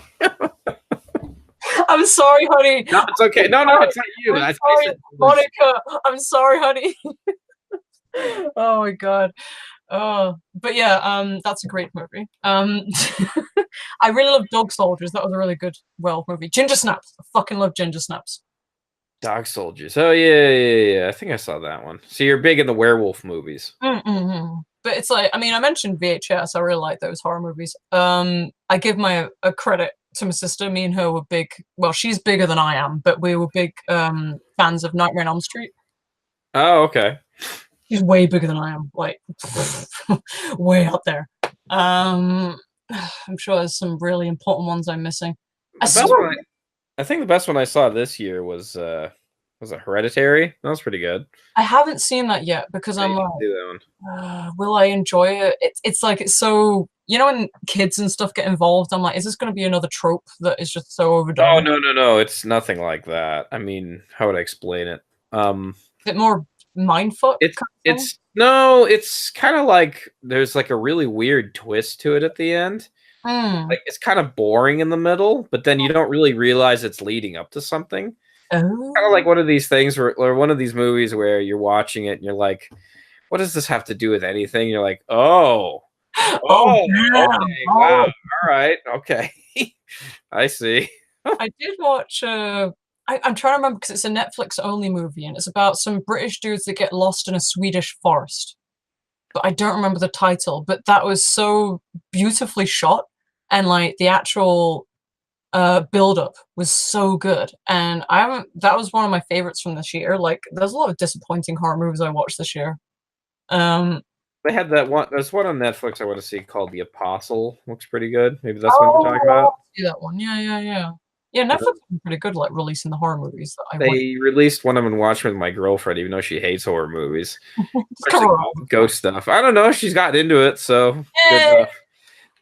I'm sorry, honey. No, it's okay. No, it's not you. I'm sorry, Monica. I'm sorry, honey. Oh my god. But yeah, that's a great movie. I really love Dog Soldiers. That was a really good movie. Ginger Snaps. I fucking love Ginger Snaps. Dog Soldiers. Oh yeah. I think I saw that one. So you're big in the werewolf movies. Mm-hmm. But it's like, I mean, I mentioned VHS. I really like those horror movies. I give my a credit to my sister. Me and her were big. Well, she's bigger than I am, but we were big fans of Nightmare on Elm Street. Oh, okay. She's way bigger than I am, like way out there. I'm sure there's some really important ones I'm missing. I think the best one I saw this year was it Hereditary? That was pretty good. I haven't seen that yet because I'm like, will I enjoy it? It's like, it's so, you know, when kids and stuff get involved, I'm like, is this going to be another trope that is just so overdone? Oh no, it's nothing like that. I mean, how would I explain it? Is it more mindfuck? It's kind of like there's like a really weird twist to it at the end. Like it's kind of boring in the middle, but then you don't really realize it's leading up to something. Kind of like one of these things or one of these movies where you're watching it and you're like, what does this have to do with anything? And you're like, okay, wow, all right, okay. I see. I did watch I'm trying to remember because it's a Netflix only movie and it's about some British dudes that get lost in a Swedish forest. But I don't remember the title, but that was so beautifully shot and like the actual build-up was so good. And that was one of my favorites from this year. Like there's a lot of disappointing horror movies I watched this year. They had that one. There's one on Netflix I want to see called The Apostle. Looks pretty good. Maybe that's what you're talking about. See that one. Yeah. Yeah, Netflix has been pretty good, like releasing the horror movies that They released one I've been watching with my girlfriend, even though she hates horror movies. Ghost stuff. I don't know. She's gotten into it, so good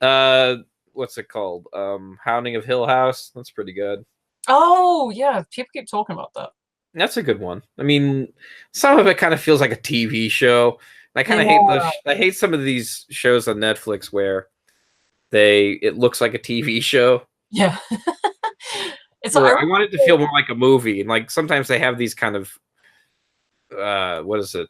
enough. What's it called? Hounding of Hill House. That's pretty good. Oh yeah, people keep talking about that. That's a good one. I mean, some of it kind of feels like a TV show. I kind of hate I hate some of these shows on Netflix where it looks like a TV show. Yeah. It's like, I want it to feel more like a movie, and like sometimes they have these kind of what is it?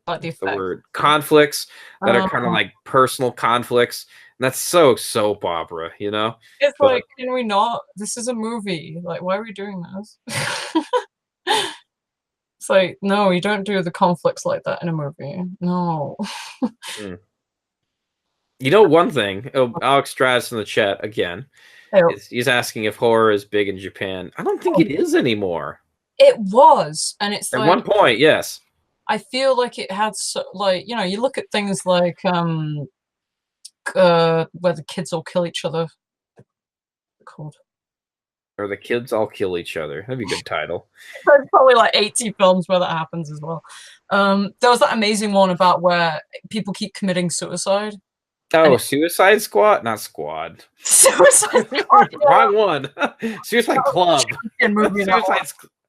Like the word conflicts that are kind of like personal conflicts, and that's so soap opera, you know? It's like, can we not? This is a movie. Like, why are we doing this? It's like, no, you don't do the conflicts like that in a movie. No. You know one thing. Oh, Alex Stratus in the chat again. He's asking if horror is big in Japan. I don't think it is anymore. It was, and it's at like, one point, yes. I feel like it had like, you know, you look at things like where the kids all kill each other. Called. Or the kids all kill each other. That'd be a good title. There's probably like 80 films where that happens as well. There was that amazing one about where people keep committing suicide. Oh, Suicide Squad? Not Squad. Suicide Squad. Wrong one. Suicide Club.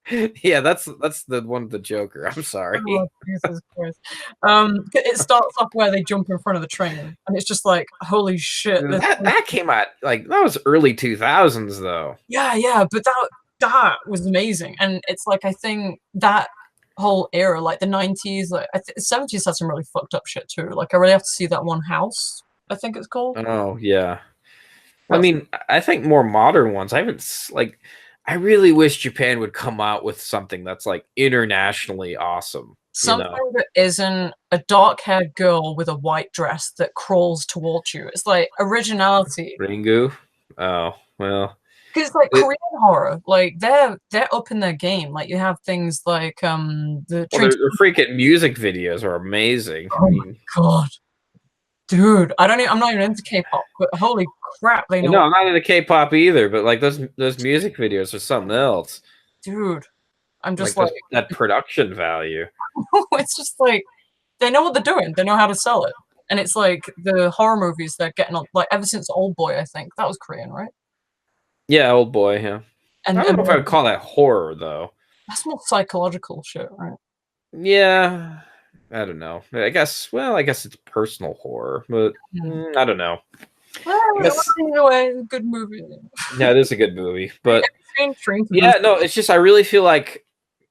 Yeah, that's the one with the Joker. I'm sorry. Oh, Jesus Christ. It starts off where they jump in front of the train, and it's just like, holy shit. That came out like that was early 2000s though. Yeah, but that was amazing, and it's like, I think that whole era, like the 90s, like the 70s, had some really fucked up shit too. Like I really have to see that one House, I think it's called. Oh yeah. I mean, I think more modern ones. I really wish Japan would come out with something that's like internationally awesome. Something that isn't a dark-haired girl with a white dress that crawls towards you. It's like originality. Ringu? Oh, well. Because it's like Korean horror, like they're up in their game. Like you have things like the freaking music videos are amazing. Oh my god. Dude, I'm not even into K-pop, but holy crap, they know. No, I'm not into K-pop either, but like those music videos are something else. Dude, I'm just like that production value. it's just like they know what they're doing. They know how to sell it. And it's like the horror movies they're getting on, like ever since Old Boy, I think that was Korean, right? Yeah, Old Boy. Yeah, and I don't know if I would call that horror though. That's more psychological shit, right? Yeah, I don't know. I guess. Well, I guess it's personal horror, but I don't know. Well, anyway, good movie. Yeah, it is a good movie, but yeah, no, it's just I really feel like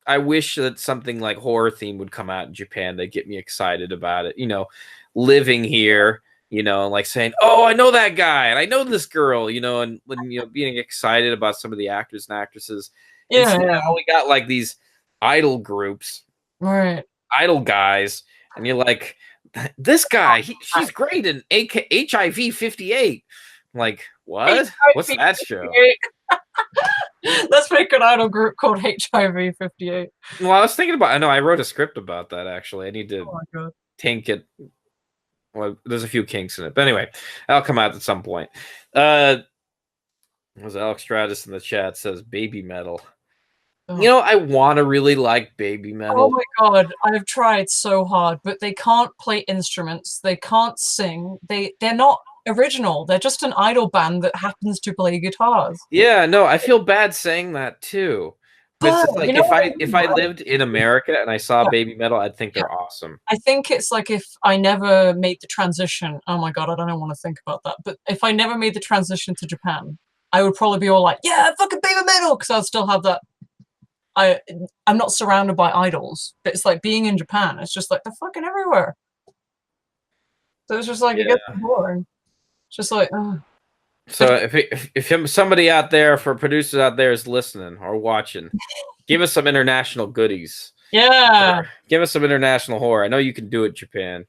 I wish that something like horror theme would come out in Japan that get me excited about it. You know, living here, you know, and like saying, "Oh, I know that guy, and I know this girl," you know, and being excited about some of the actors and actresses. Yeah, and now we got like these idol groups, right? Idol guys, and you're like, this guy, she's great in HIV 58. Like, what? What's that show? Let's make an idol group called HIV 58. Well, I was thinking about. I know I wrote a script about that actually. I need to tank it. Well, there's a few kinks in it, but anyway, I'll come out at some point. Was Alex Stratus in the chat says baby metal. You know, I want to really like baby metal. Oh my god, I've tried so hard, but they can't play instruments. They can't sing. They're not original. They're just an idol band that happens to play guitars. Yeah, no, I feel bad saying that too. But it's like if I lived in America and I saw baby metal, I'd think they're awesome. I think it's like if I never made the transition. Oh my god, I don't want to think about that. But if I never made the transition to Japan, I would probably be all like, "Yeah, fucking baby metal," because I'd still have that. I'm not surrounded by idols, but it's like being in Japan. It's just like they're fucking everywhere. So it's just like it gets boring. It's just like. So if somebody out there, for producers out there, is listening or watching, give us some international goodies. Yeah. Give us some international horror. I know you can do it, Japan.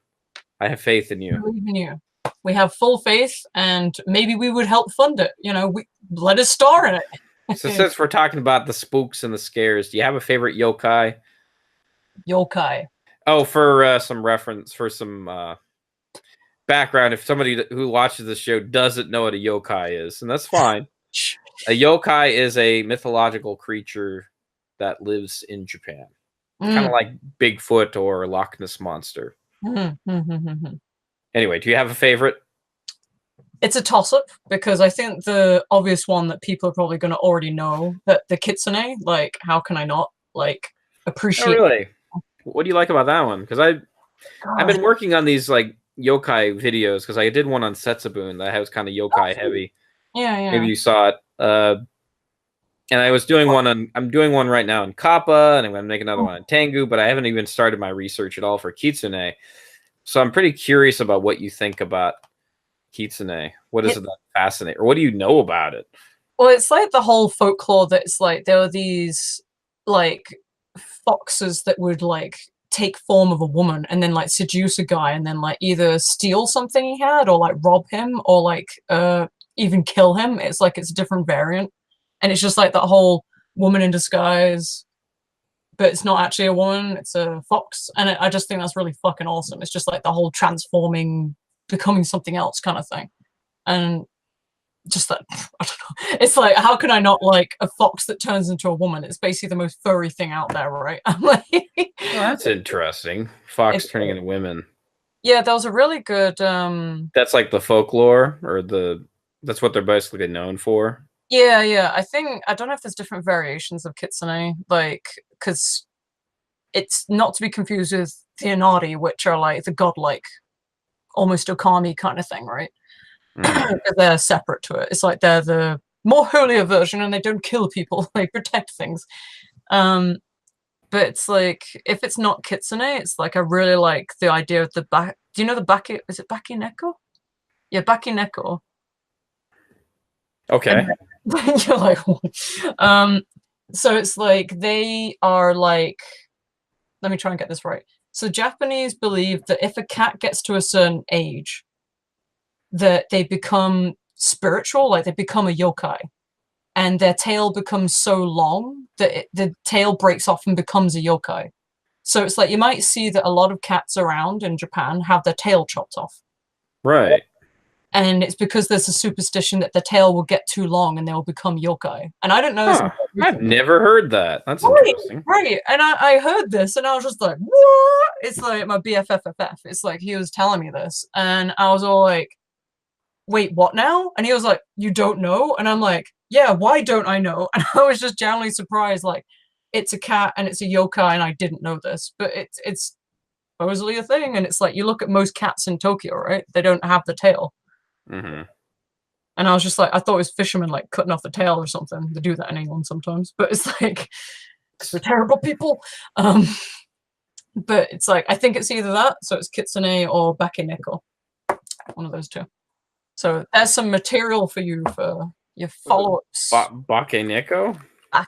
I have faith in you. I believe in you. We have full faith, and maybe we would help fund it. You know, let us star in it. So since we're talking about the spooks and the scares, do you have a favorite yokai? Yokai. Oh, for some reference, for some background, if somebody who watches the show doesn't know what a yokai is, and that's fine. A yokai is a mythological creature that lives in Japan. Kind of like Bigfoot or Loch Ness Monster. Anyway, do you have a favorite? It's a toss-up because I think the obvious one that people are probably going to already know, that the kitsune, like, how can I not, like, appreciate? Oh, really? What do you like about that one? Because I've been working on these, like, yokai videos, because I did one on Setsubun that was kind of yokai heavy. Yeah. Maybe you saw it. And I was doing one on, I'm doing one right now in Kappa, and I'm going to make another one on Tengu, but I haven't even started my research at all for kitsune. So I'm pretty curious about what you think about kitsune. What is it that fascinates, or what do you know about it? Well, it's like the whole folklore that it's like there are these like foxes that would like take form of a woman and then like seduce a guy and then like either steal something he had or like rob him or like even kill him. It's like it's a different variant, and it's just like that whole woman in disguise, but it's not actually a woman, it's a fox. And I just think that's really fucking awesome. It's just like the whole transforming, becoming something else kind of thing. And just that, I don't know. It's like, how can I not like a fox that turns into a woman? It's basically the most furry thing out there, right? I'm like, well, that's interesting. Fox turning into women. Yeah, that was a really good. That's like the folklore, or that's what they're basically known for. Yeah. I don't know if there's different variations of kitsune, like, because it's not to be confused with the Inari, which are like the godlike, almost okami kind of thing, right? They're separate to it. It's like they're the more holier version, and they don't kill people; they protect things. But it's like, if it's not kitsune, it's like I really like the idea of the back. Do you know the baki? Is it bakineko? Yeah, bakineko. Okay. You're like, so it's like they are like, let me try and get this right. So Japanese believe that if a cat gets to a certain age, that they become spiritual, like they become a yokai, and their tail becomes so long that the tail breaks off and becomes a yokai. So it's like you might see that a lot of cats around in Japan have their tail chopped off. Right. And it's because there's a superstition that the tail will get too long and they'll become yokai. And I didn't know this. Huh. I've never heard that. That's Right, interesting. right. And I heard this and I was just like, what? It's like my BFFFF. It's like he was telling me this. And I was all like, wait, what now? And he was like, you don't know? And I'm like, yeah, why don't I know? And I was just generally surprised, like, it's a cat and it's a yokai and I didn't know this. But it's supposedly a thing. And it's like, you look at most cats in Tokyo, right? They don't have the tail. Mm-hmm. And I was just like, I thought it was fishermen like cutting off the tail or something. They do that in England sometimes, but it's like, they're terrible people. But it's like, I think it's either that, so it's Kitsune or Bakeneko. One of those two. So there's some material for you for your follow-ups. Bakeneko?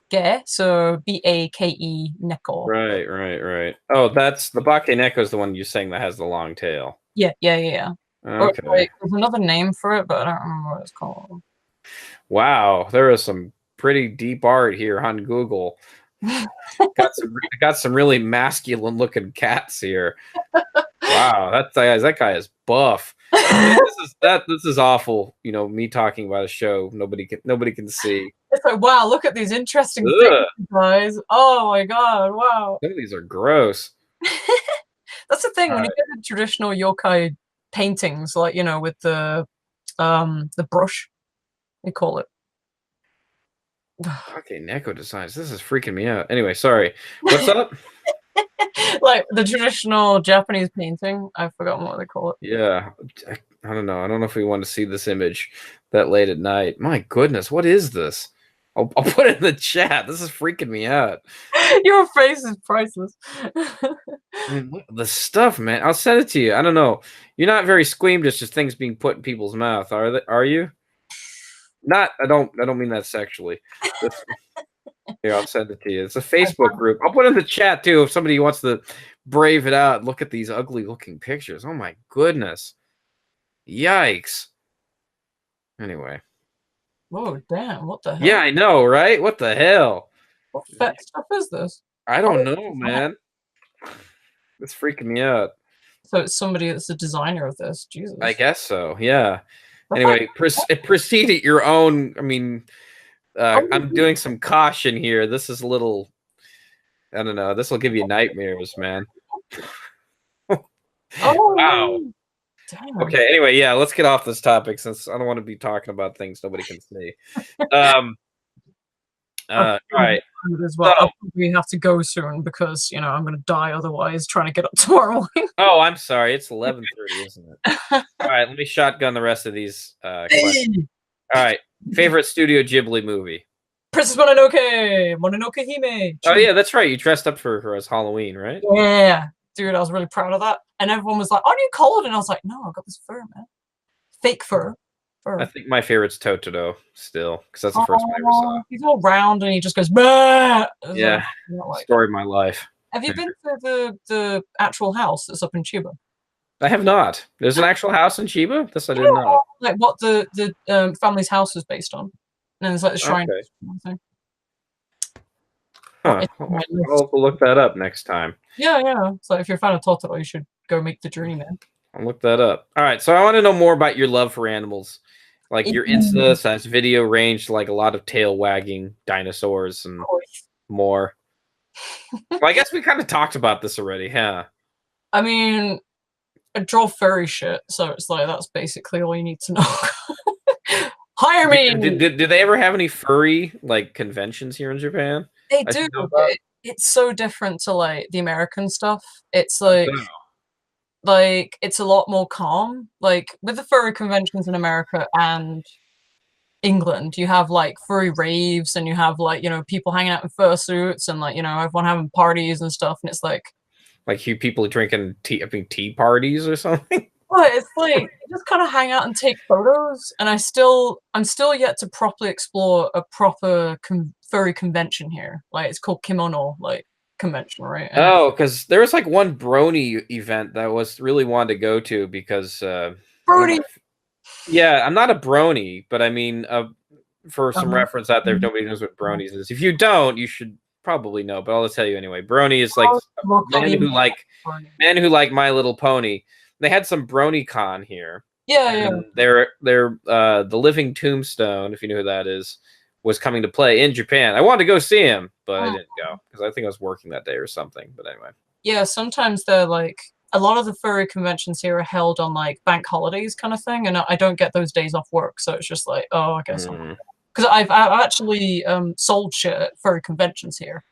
Bake, so B-A-K-E Neko. Right. Oh, that's the Bakeneko is the one you're saying that has the long tail. Yeah. Okay. Like, there's another name for it, but I don't remember what it's called. Wow, there is some pretty deep art here on Google. got some really masculine looking cats here. Wow, that guy is buff. This is awful. You know, me talking about a show nobody can see. It's like, wow, look at these interesting things, guys. Oh my god, wow. Some of these are gross. That's the thing, when you get the traditional yokai paintings, like, you know, with the brush, they call it. Okay, Neko designs. This is freaking me out. Anyway, sorry. What's up? Like the traditional Japanese painting. I've forgotten what they call it. Yeah. I don't know. I don't know if we want to see this image that late at night. My goodness, what is this? I'll put it in the chat. This is freaking me out. Your face is priceless. I mean, the stuff, man. I'll send it to you. I don't know. You're not very squeamish to things being put in people's mouth, are you? Not. I don't mean that sexually. Here, I'll send it to you. It's a Facebook group. I'll put it in the chat too if somebody wants to brave it out. Look at these ugly looking pictures. Oh my goodness. Yikes. Anyway. Whoa, damn! What the hell? Yeah, I know, right? What the hell? What fat stuff is this? I don't know, man. It's freaking me out. So it's somebody that's a designer of this. Jesus. I guess so. Yeah. Anyway, proceed at your own. I mean, I'm doing some caution here. This is a little. I don't know. This will give you nightmares, man. Oh wow. Damn. Okay. Anyway, yeah. Let's get off this topic since I don't want to be talking about things nobody can see. All right. As well. I'll probably have to go soon because I'm going to die otherwise trying to get up tomorrow morning. Oh, I'm sorry. It's 11:30, isn't it? All right. Let me shotgun the rest of these questions. All right. Favorite Studio Ghibli movie? Princess Mononoke Hime. Oh yeah, that's right. You dressed up for her as Halloween, right? Yeah, dude, I was really proud of that. And everyone was like, "Aren't you cold?" And I was like, "No, I got this fur, man. Fake fur." I think my favorite's Totoro still, because that's the first one I ever saw. He's all round and he just goes, bah! Yeah, story of my life. Have you been to the actual house that's up in Chiba? I have not. There's an actual house in Chiba? This I didn't know. Like what the family's house is based on. And there's like the shrine. Okay. Huh. I'll look that up next time. Yeah. So if you're a fan of Totoro, you should go make the journey, man. I'll look that up. All right, so I want to know more about your love for animals. Like your Insta has video range, like a lot of tail wagging dinosaurs and more. Well, I guess we kind of talked about this already, huh? I mean, I draw furry shit, so it's like that's basically all you need to know. Hire me. Did they ever have any furry like conventions here in Japan? They do. It's so different to like the American stuff. It's like. Like, it's a lot more calm. Like, with the furry conventions in America and England, you have, like, furry raves, and you have, like, people hanging out in fursuits, and, like, everyone having parties and stuff, and it's like... Like, people drinking tea parties or something? Well, it's like, you just kind of hang out and take photos, and I'm still yet to properly explore a proper furry convention here. Like, it's called Kimono, like, convention, right? And because there was like one brony event that was really wanted to go to because brony. Yeah, I'm not a brony, but I mean, for some reference out there, if nobody knows what bronies is. If you don't, you should probably know, but I'll tell you anyway. Brony is like a man who like My Little Pony. They had some BronyCon here, Yeah, yeah. And their the Living Tombstone, if you know who that is, was coming to play in Japan. I wanted to go see him, but I didn't go because I think I was working that day or something. But anyway. Yeah, sometimes they're like a lot of the furry conventions here are held on like bank holidays kind of thing, and I don't get those days off work, so it's just like, oh, I guess because I've actually sold shit at furry conventions here,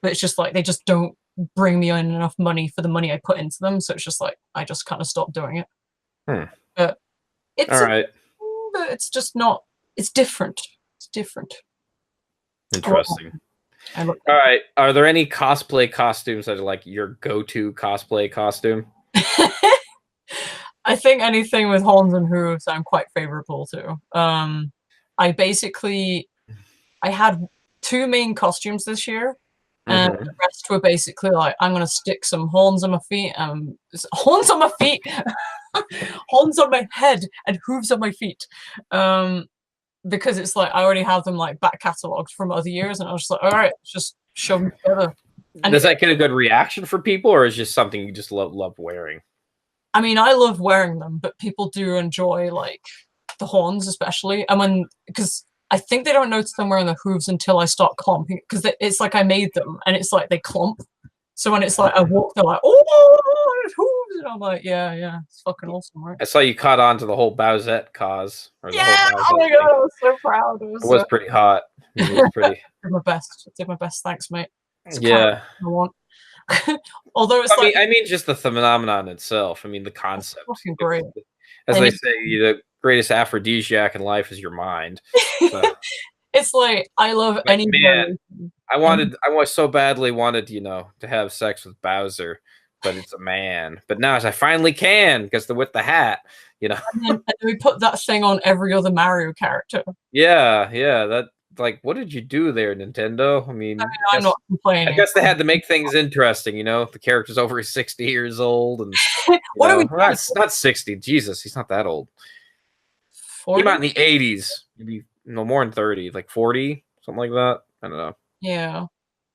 but it's just like they just don't bring me in enough money for the money I put into them, so it's just like I just kind of stopped doing it. But it's all right. but it's just not. It's different. It's different. Interesting. All right. Are there any cosplay costumes that are like your go-to cosplay costume? I think anything with horns and hooves I'm quite favorable to. I had 2 main costumes this year, and the rest were basically like, I'm gonna stick some horns on my feet, horns on my feet, horns on my head, and hooves on my feet. Because it's like I already have them like back catalogued from other years, and I was just like, all right, just shove them together. And does that get a good reaction for people, or is it just something you just love wearing? I mean, I love wearing them, but people do enjoy like the horns, especially. And because I think they don't notice I'm wearing the hooves until I start clumping, because it's like I made them, and it's like they clump. So when it's like I walk, they're like, oh, there's hooves, and I'm like, yeah, it's fucking awesome, right? I saw you caught on to the whole Bowsette cause. Or the yeah, whole oh my god, I was so proud. It was pretty hot. It was pretty. I did my best, thanks, mate. It's yeah. I want. Although it's I mean, just the phenomenon itself. I mean, the concept. Fucking great. As they say, the greatest aphrodisiac in life is your mind. So. It's like I love any. Man, I so badly wanted, to have sex with Bowser, but it's a man. But now I finally can because with the hat, And then we put that thing on every other Mario character. Yeah, that. Like, what did you do there, Nintendo? I mean I'm not complaining. I guess they had to make things interesting, The character's over 60 years old, and what are we? Not 60. Jesus, he's not that old. 40? He might in the 80s, maybe no more than 30, like 40, something like that. I don't know. Yeah,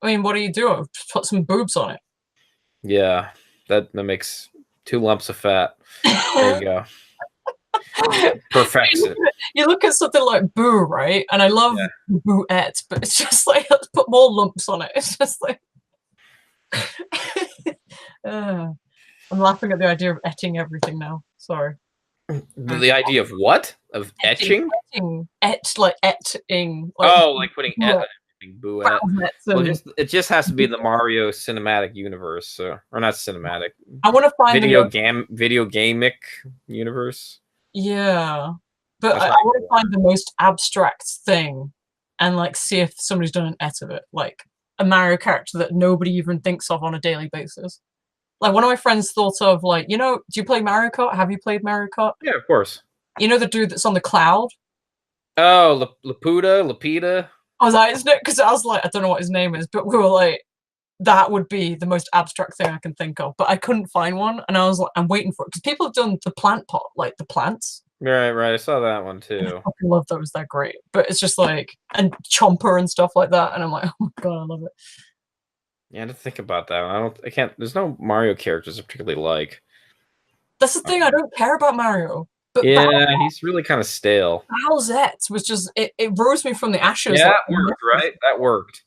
I mean, what do you do? Just put some boobs on it. Yeah, that makes 2 lumps of fat. There you go. Perfects it. You look at something like Boo, right? And I love Boo-ette, but it's just like, let's put more lumps on it. It's just like I'm laughing at the idea of etching everything now. Sorry. The idea of what? Of etching? Like etching. Like putting Boo-ette. Well, it just has to be in the Yeah. Mario cinematic universe, or not cinematic. I want to find video gamic universe. Yeah, but I want to find the most abstract thing, and like see if somebody's done an et of it, like a Mario character that nobody even thinks of on a daily basis. Like one of my friends thought of like, do you play Mario Kart? Have you played Mario Kart? Yeah, of course. You know the dude that's on the cloud? Oh, Lapita. I was like, isn't it? Because I was like, I don't know what his name is, but we were like, that would be the most abstract thing I can think of. But I couldn't find one, and I was like, I'm waiting for it because people have done the plant pot, like the plants. Right. I saw that one too. I fucking love those; they're great. But it's just like and Chomper and stuff like that, and I'm like, oh my god, I love it. Yeah, I had to think about that. I can't. There's no Mario characters I particularly like. That's the thing. I don't care about Mario. But yeah, he's really kind of stale. Bowsette was just it rose me from the ashes. Yeah, that worked, right? That worked.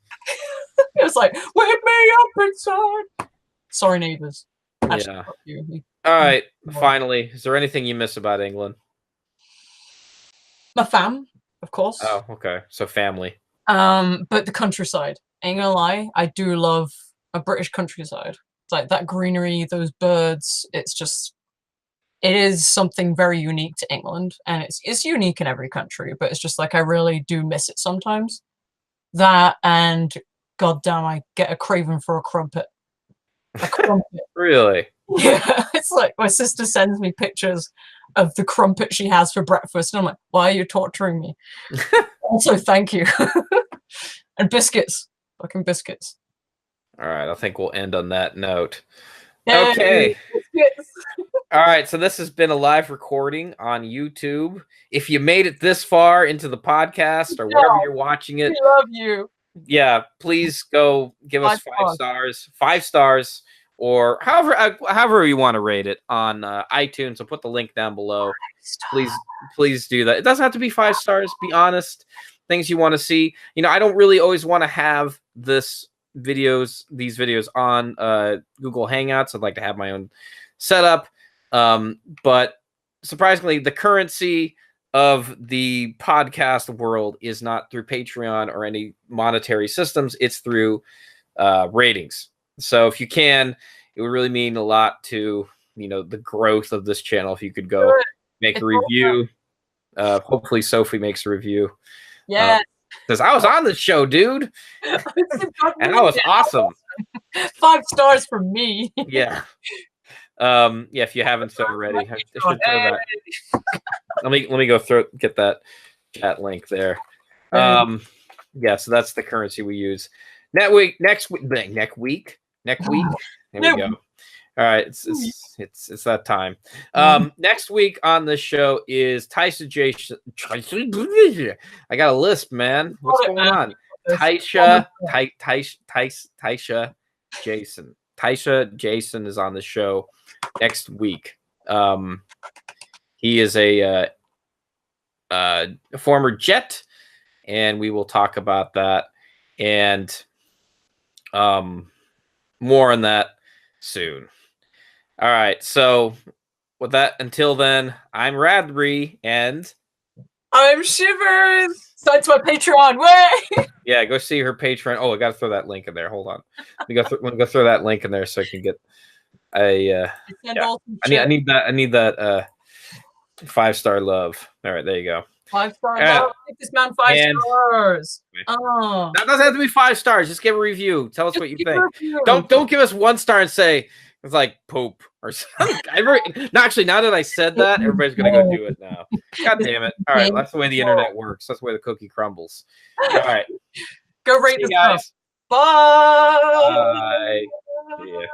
It was like, wake me up inside. Sorry, neighbors. Actually, Yeah. fuck you. All right. Finally, is there anything you miss about England? My fam, of course. Oh, okay. So family. But the countryside. Ain't gonna lie, I do love a British countryside. It's like that greenery, those birds. It is something very unique to England, and it's unique in every country. But it's just like I really do miss it sometimes. That and goddamn, I get a craving for a crumpet. A crumpet. Really? Yeah, it's like my sister sends me pictures of the crumpet she has for breakfast, and I'm like, why are you torturing me? Also, thank you. And biscuits. Fucking biscuits. All right, I think we'll end on that note. Yay, Okay. biscuits. All right, so this has been a live recording on YouTube. If you made it this far into the podcast or wherever you're watching it, We love you. yeah, please go give us 5 stars. 5 stars. or however you want to rate it on iTunes. I'll put the link down below. Please do that. It doesn't have to be 5 stars. Be honest. Things you want to see. You know, I don't really always want to have these videos on Google Hangouts. I'd like to have my own setup. But surprisingly, the currency of the podcast world is not through Patreon or any monetary systems. It's through ratings. So if you can, it would really mean a lot to, you know, the growth of this channel. If you could go make a review. Hopefully Sophie makes a review. Yeah. Because I was on the show, dude. And that was awesome. 5 stars for me. Yeah. Yeah, if you haven't so already. I should throw that. Let me go get that chat link there. Yeah, so that's the currency we use. Next week. There we go. All right, it's that time. Next week on the show is Taisha Jason. I got a lisp, man. What's going on? Taisha Jason. Taisha Jason is on the show next week. He is a former Jet, and we will talk about that and more on that soon. All right, so with that, until then, I'm Radrey, and I'm Shiverz. Sign to my Patreon. Way. Yeah, go see her Patreon. Oh, I got to throw that link in there. Hold on. Let me go throw that link in there so I can get a. Yeah. I need that 5-star love. All right, there you go. 5-star love. Give this man 5 stars. Oh. That doesn't have to be 5 stars. Just give a review. Tell us what you think. Don't give us 1 star and say it's like poop or something. No, actually, now that I said that, everybody's gonna go do it now. God damn it! All right, that's the way the internet works. That's the way the cookie crumbles. All right, go rate this guys. Bye. Bye. Yeah.